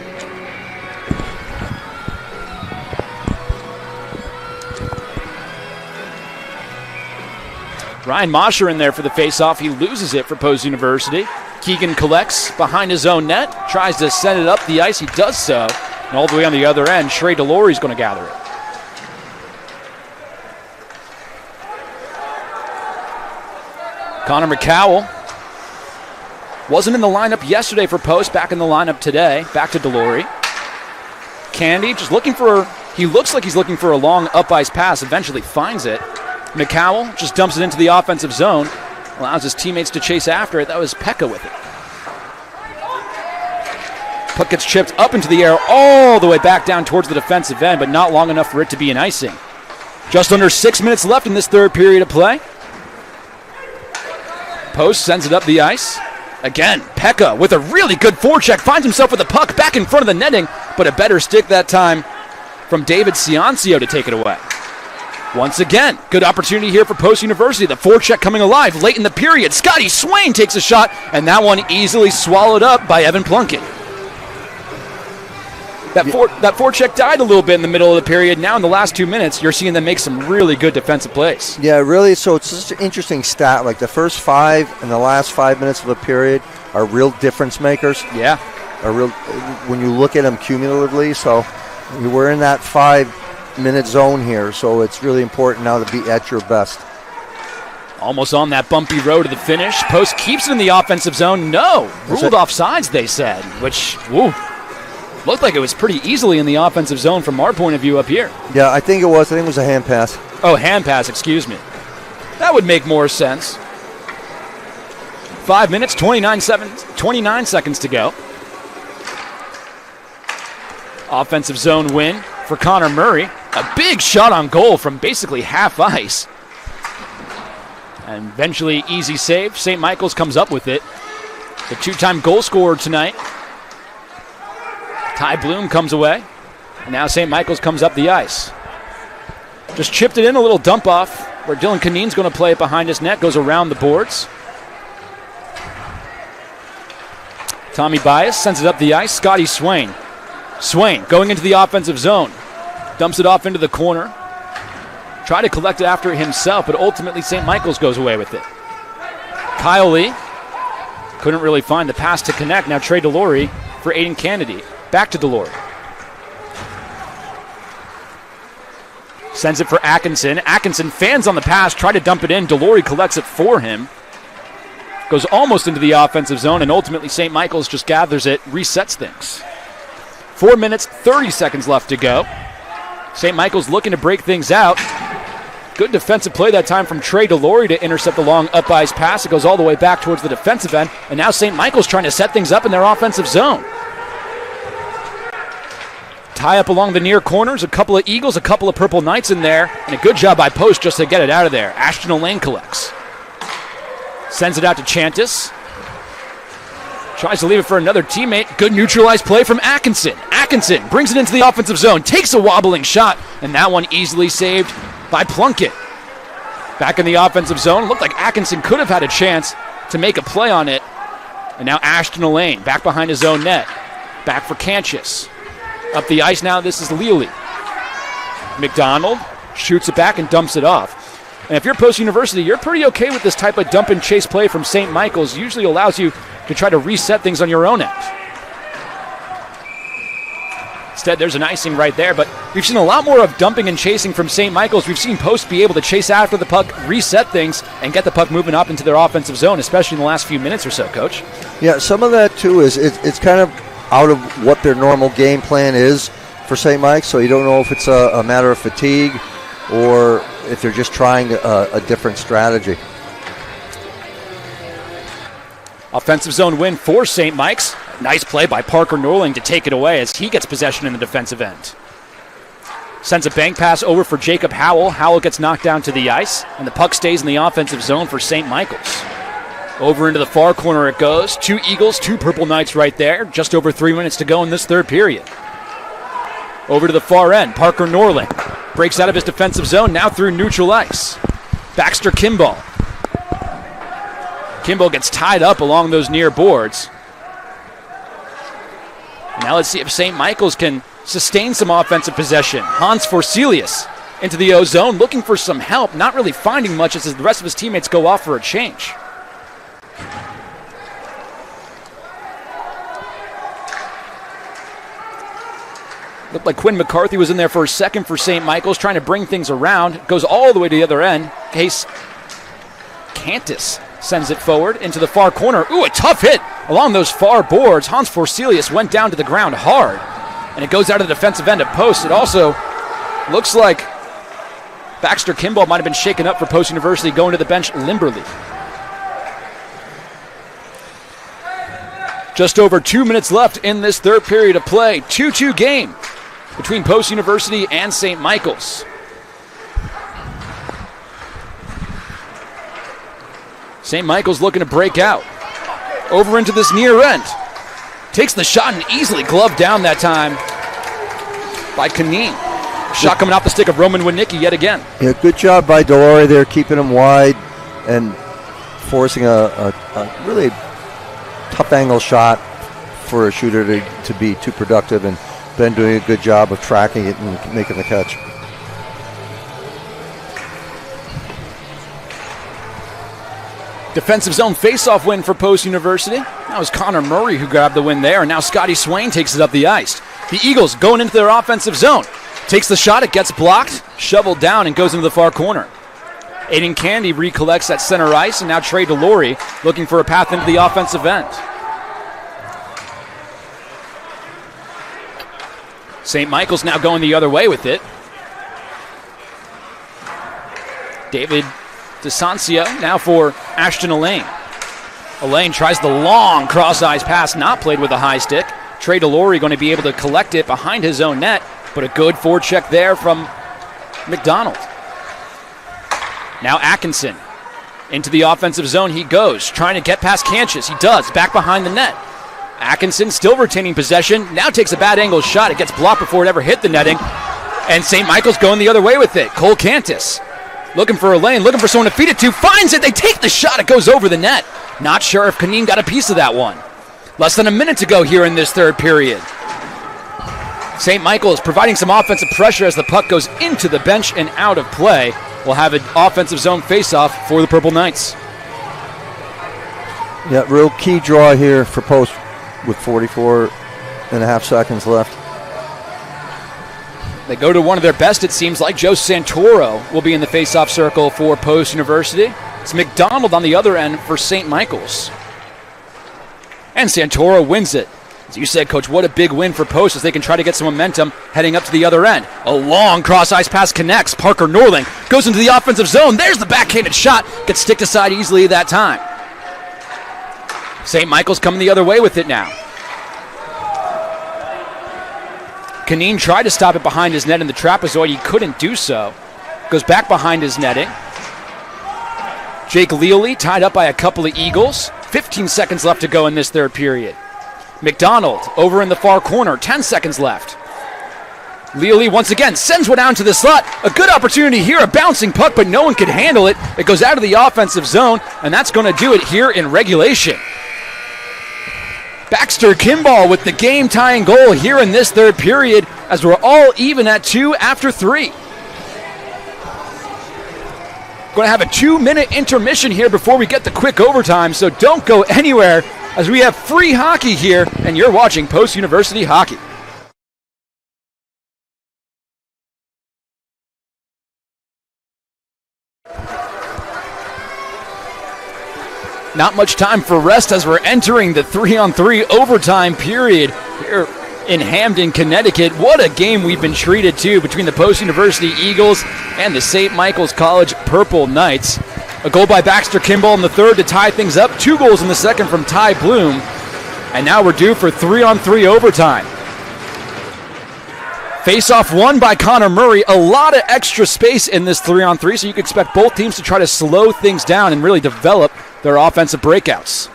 Ryan Mosher in there for the faceoff. He loses it for Post University. Keegan collects behind his own net, tries to send it up the ice. He does so. And all the way on the other end, Trey Delory's going to gather it. Connor McCowell wasn't in the lineup yesterday for Post, back in the lineup today. Back to Delory. Candy just he looks like he's looking for a long up ice pass, eventually finds it. McCowell just dumps it into the offensive zone, allows his teammates to chase after it. That was Pekka with it. Puck gets chipped up into the air all the way back down towards the defensive end, but not long enough for it to be an icing. Just under 6 minutes left in this third period of play. Post sends it up the ice. Again, Pekka with a really good forecheck finds himself with the puck back in front of the netting, but a better stick that time from David Ciancio to take it away. Once again, good opportunity here for Post University. The forecheck coming alive late in the period. Scotty Swain takes a shot, and that one easily swallowed up by Evan Plunkett. That forecheck died a little bit in the middle of the period. Now in the last 2 minutes, you're seeing them make some really good defensive plays. Yeah, really. So it's just an interesting stat. Like the first 5 and the last 5 minutes of the period are real difference makers. Yeah. When you look at them cumulatively. So we're in that 5-minute zone here. So it's really important now to be at your best. Almost on that bumpy road to the finish. Post keeps it in the offensive zone. No. Ruled offsides, they said, which, woo. Looked like it was pretty easily in the offensive zone from our point of view up here. Yeah, I think it was. I think it was a hand pass. Oh, hand pass, excuse me. That would make more sense. 5 minutes, 29 seconds to go. Offensive zone win for Connor Murray. A big shot on goal from basically half ice. And eventually, easy save. St. Michael's comes up with it. The 2-time goal scorer tonight. Ty Bloom comes away, and now St. Michael's comes up the ice. Just chipped it in, a little dump off, where Dylan Kineen's going to play it behind his net, goes around the boards. Tommy Bias sends it up the ice, Scotty Swain. Swain going into the offensive zone, dumps it off into the corner. Tried to collect it after himself, but ultimately St. Michael's goes away with it. Kyle Lee couldn't really find the pass to connect. Now Trey Delory for Aiden Kennedy. Back to Delory. Sends it for Atkinson. Atkinson fans on the pass, try to dump it in. Delory collects it for him. Goes almost into the offensive zone, and ultimately St. Michael's just gathers it, resets things. 4 minutes, 30 seconds left to go. St. Michael's looking to break things out. Good defensive play that time from Trey Delory to intercept the long up ice pass. It goes all the way back towards the defensive end, and now St. Michael's trying to set things up in their offensive zone. Tie up along the near corners, a couple of Eagles, a couple of Purple Knights in there, and a good job by Post just to get it out of there. Ashton O'Lane collects. Sends it out to Chantis. Tries to leave it for another teammate. Good neutralized play from Atkinson. Atkinson brings it into the offensive zone, takes a wobbling shot, and that one easily saved by Plunkett. Back in the offensive zone. Looked like Atkinson could have had a chance to make a play on it. And now Ashton Elaine back behind his own net. Back for Canchis. Up the ice now, this is Lealy. McDonald shoots it back and dumps it off. And if you're Post University, you're pretty okay with this type of dump and chase play from St. Michael's. Usually allows you to try to reset things on your own end. Instead, there's an icing right there, but we've seen a lot more of dumping and chasing from St. Michael's. We've seen Post be able to chase after the puck, reset things, and get the puck moving up into their offensive zone, especially in the last few minutes or so, Coach. Yeah, some of that, too, is it's kind of out of what their normal game plan is for St. Mike's, so you don't know if it's a matter of fatigue or if they're just trying a different strategy. Offensive zone win for St. Mike's. Nice play by Parker Norling to take it away as he gets possession in the defensive end. Sends a bank pass over for Jacob Howell. Howell gets knocked down to the ice, and the puck stays in the offensive zone for St. Michael's. Over into the far corner it goes. 2 Eagles, 2 Purple Knights right there. Just over 3 minutes to go in this third period. Over to the far end, Parker Norling breaks out of his defensive zone, now through neutral ice. Baxter Kimball. Kimball gets tied up along those near boards. Now let's see if St. Michael's can sustain some offensive possession. Hans Forselius into the O zone, looking for some help, not really finding much as the rest of his teammates go off for a change. Looked like Quinn McCarthy was in there for a second for St. Michael's, trying to bring things around. Goes all the way to the other end. Case Cantus sends it forward into the far corner. Ooh, a tough hit along those far boards. Hans Forselius went down to the ground hard, and it goes out of the defensive end of Post. It also looks like Baxter Kimball might have been shaken up for Post University, going to the bench, Limberly. Just over 2 minutes left in this third period of play. 2-2 game between Post University and St. Michael's. St. Michael's looking to break out. Over into this near end. Takes the shot and easily gloved down that time by Kaneen. Shot coming off the stick of Roman Winicki yet again. Yeah, good job by Delore there, keeping him wide and forcing a really tough angle shot for a shooter to be too productive, and Ben doing a good job of tracking it and making the catch. Defensive zone face-off win for Post University. That was Connor Murray who grabbed the win there, and now Scotty Swain takes it up the ice. The Eagles going into their offensive zone. Takes the shot, it gets blocked, shoveled down, and goes into the far corner. Aiden Candy recollects at center ice, and now Trey DeLory looking for a path into the offensive end. St. Michael's now going the other way with it. David DeSancio now for Ashton Elaine. Elaine tries the long cross-eyes pass, not played with a high stick. Trey DeLory going to be able to collect it behind his own net, but a good forecheck there from McDonald. Now Atkinson into the offensive zone he goes, trying to get past Canchis. He does, back behind the net. Atkinson still retaining possession, now takes a bad angle shot. It gets blocked before it ever hit the netting, and St. Michael's going the other way with it. Cole Cantus looking for a lane, looking for someone to feed it to, finds it, they take the shot, it goes over the net. Not sure if Kaneen got a piece of that one. Less than a minute to go here in this third period. St. Michael's providing some offensive pressure as the puck goes into the bench and out of play. We'll have an offensive zone face-off for the Purple Knights. Yeah, real key draw here for Post with 44 and a half seconds left. They go to one of their best, it seems like. Joe Santoro will be in the face-off circle for Post University. It's McDonald on the other end for St. Michael's. And Santoro wins it. As you said, Coach, what a big win for Post as they can try to get some momentum heading up to the other end. A long cross-ice pass connects. Parker Norling goes into the offensive zone. There's the backhanded shot. Gets sticked aside easily that time. St. Michael's coming the other way with it now. Kaneen tried to stop it behind his net in the trapezoid. He couldn't do so. Goes back behind his netting. Jake Lealy tied up by a couple of Eagles. 15 seconds left to go in this third period. McDonald over in the far corner, 10 seconds left. Lealy once again sends one down to the slot. A good opportunity here, a bouncing puck, but no one could handle it. It goes out of the offensive zone, and that's going to do it here in regulation. Baxter Kimball with the game-tying goal here in this third period as we're all even at 2 after 3. Going to have a 2-minute intermission here before we get the quick overtime, so don't go anywhere as we have free hockey here, and you're watching Post University Hockey. Not much time for rest as we're entering the 3-on-3 overtime period here in Hamden, Connecticut. What a game we've been treated to between the Post University Eagles and the St. Michael's College Purple Knights. A goal by Baxter Kimball in the third to tie things up. 2 goals in the second from Ty Bloom. And now we're due for 3-on-3 overtime. Face-off won by Connor Murray. A lot of extra space in this 3-on-3, so you can expect both teams to try to slow things down and really develop their offensive breakouts.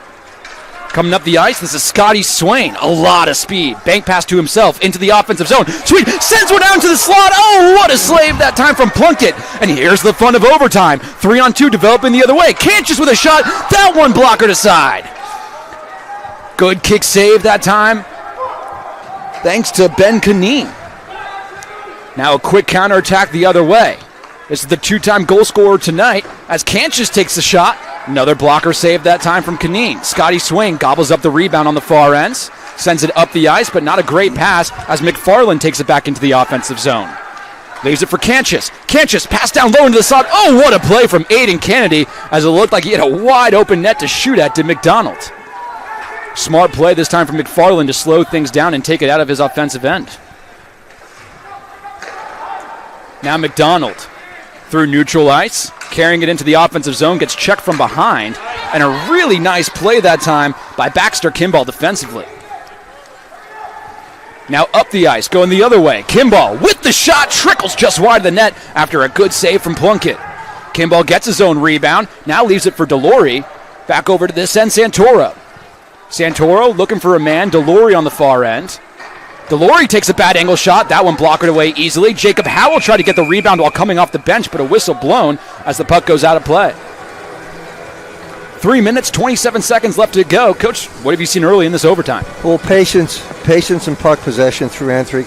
Coming up the ice, this is Scotty Swain. A lot of speed. Bank pass to himself into the offensive zone. Swain sends one down to the slot. Oh, what a slave that time from Plunkett. And here's the fun of overtime. 3-on-2 developing the other way. Kanchis with a shot. That one blockered aside. Good kick save that time. Thanks to Ben Kaneen. Now a quick counterattack the other way. This is the 2-time goal scorer tonight as Kanchis takes the shot. Another blocker save that time from Kaneen. Scotty Swain gobbles up the rebound on the far ends. Sends it up the ice, but not a great pass as McFarland takes it back into the offensive zone. Leaves it for Kanchis. Kanchis passed down low into the slot. Oh, what a play from Aiden Kennedy as it looked like he had a wide open net to shoot at to McDonald. Smart play this time from McFarland to slow things down and take it out of his offensive end. Now McDonald through neutral ice, carrying it into the offensive zone, gets checked from behind, and a really nice play that time by Baxter Kimball defensively. Now up the ice, going the other way. Kimball with the shot, trickles just wide of the net after a good save from Plunkett. Kimball gets his own rebound, now leaves it for Delory. Back over to this end, Santoro. Santoro looking for a man, Delory on the far end. Delory takes a bad angle shot. That one blockered away easily. Jacob Howell tried to get the rebound while coming off the bench, but a whistle blown as the puck goes out of play. 3 minutes, 27 seconds left to go. Coach, what have you seen early in this overtime? Well, patience and puck possession through and 3.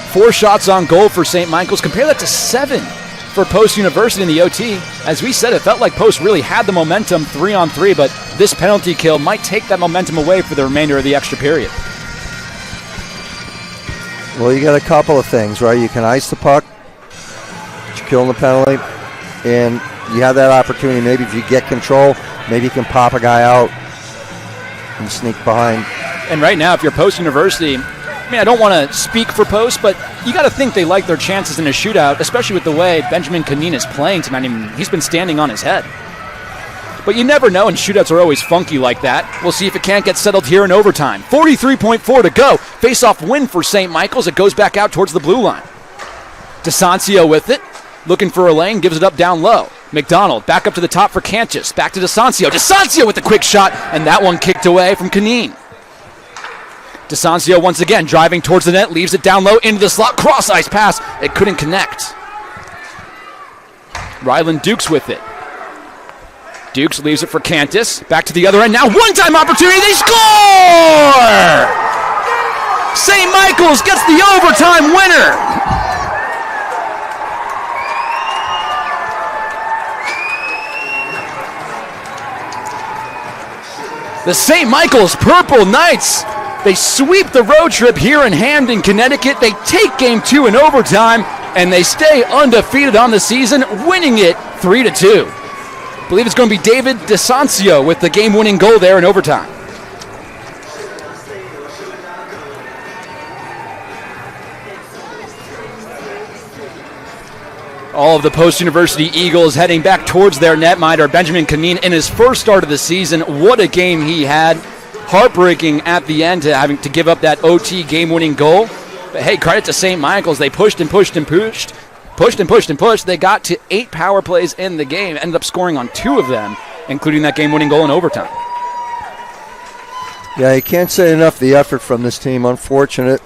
4 shots on goal for St. Michael's. Compare that to 7 for Post University in the OT. As we said, it felt like Post really had the momentum 3-on-3, but this penalty kill might take that momentum away for the remainder of the extra period. Well, you got a couple of things, right? You can ice the puck, but you're killing the penalty, and you have that opportunity. Maybe if you get control, maybe you can pop a guy out and sneak behind. And right now, if you're Post University, I don't want to speak for Post, but you got to think they like their chances in a shootout, especially with the way Benjamin Kanin is playing tonight. He's been standing on his head. But you never know, and shootouts are always funky like that. We'll see if it can't get settled here in overtime. 43.4 to go. Face-off win for St. Michael's. It goes back out towards the blue line. DeSancio with it. Looking for a lane, gives it up down low. McDonald back up to the top for Cantus. Back to DeSancio. DeSancio with the quick shot, and that one kicked away from Kanin. DeSancio once again driving towards the net, leaves it down low into the slot. Cross-ice pass. It couldn't connect. Ryland Dukes with it. Dukes leaves it for Cantus. Back to the other end. Now one-time opportunity. They score! St. Michael's gets the overtime winner. The St. Michael's Purple Knights, they sweep the road trip here in Hamden, Connecticut. They take game 2 in overtime, and they stay undefeated on the season, winning it 3-2. I believe it's going to be David DeSancio with the game-winning goal there in overtime. All of the Post University Eagles heading back towards their netminder. Benjamin Kanin in his first start of the season. What a game he had. Heartbreaking at the end to having to give up that OT game-winning goal. But hey, credit to St. Michael's. They pushed and pushed and pushed. Pushed and pushed and pushed. They got to 8 power plays in the game. Ended up scoring on 2 of them, including that game-winning goal in overtime. Yeah, you can't say enough the effort from this team. Unfortunate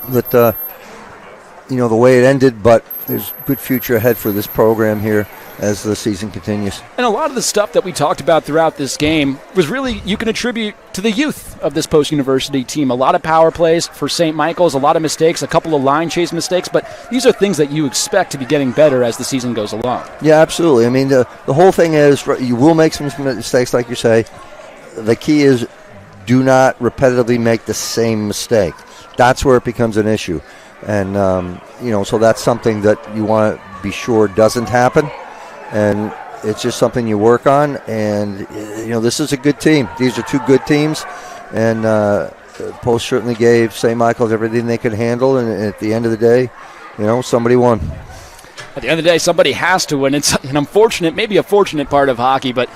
that the way it ended, but there's a good future ahead for this program here as the season continues. And a lot of the stuff that we talked about throughout this game was really, you can attribute to the youth of this Post University team. A lot of power plays for St. Michael's, a lot of mistakes, a couple of line chase mistakes, but these are things that you expect to be getting better as the season goes along. Yeah, absolutely. I mean, the whole thing is you will make some mistakes, like you say. The key is do not repetitively make the same mistake. That's where it becomes an issue. And, so that's something that you want to be sure doesn't happen. And it's just something you work on. And, this is a good team. These are 2 good teams. And Post certainly gave St. Michael's everything they could handle. And at the end of the day, somebody won. At the end of the day, somebody has to win. It's an unfortunate, maybe a fortunate part of hockey, but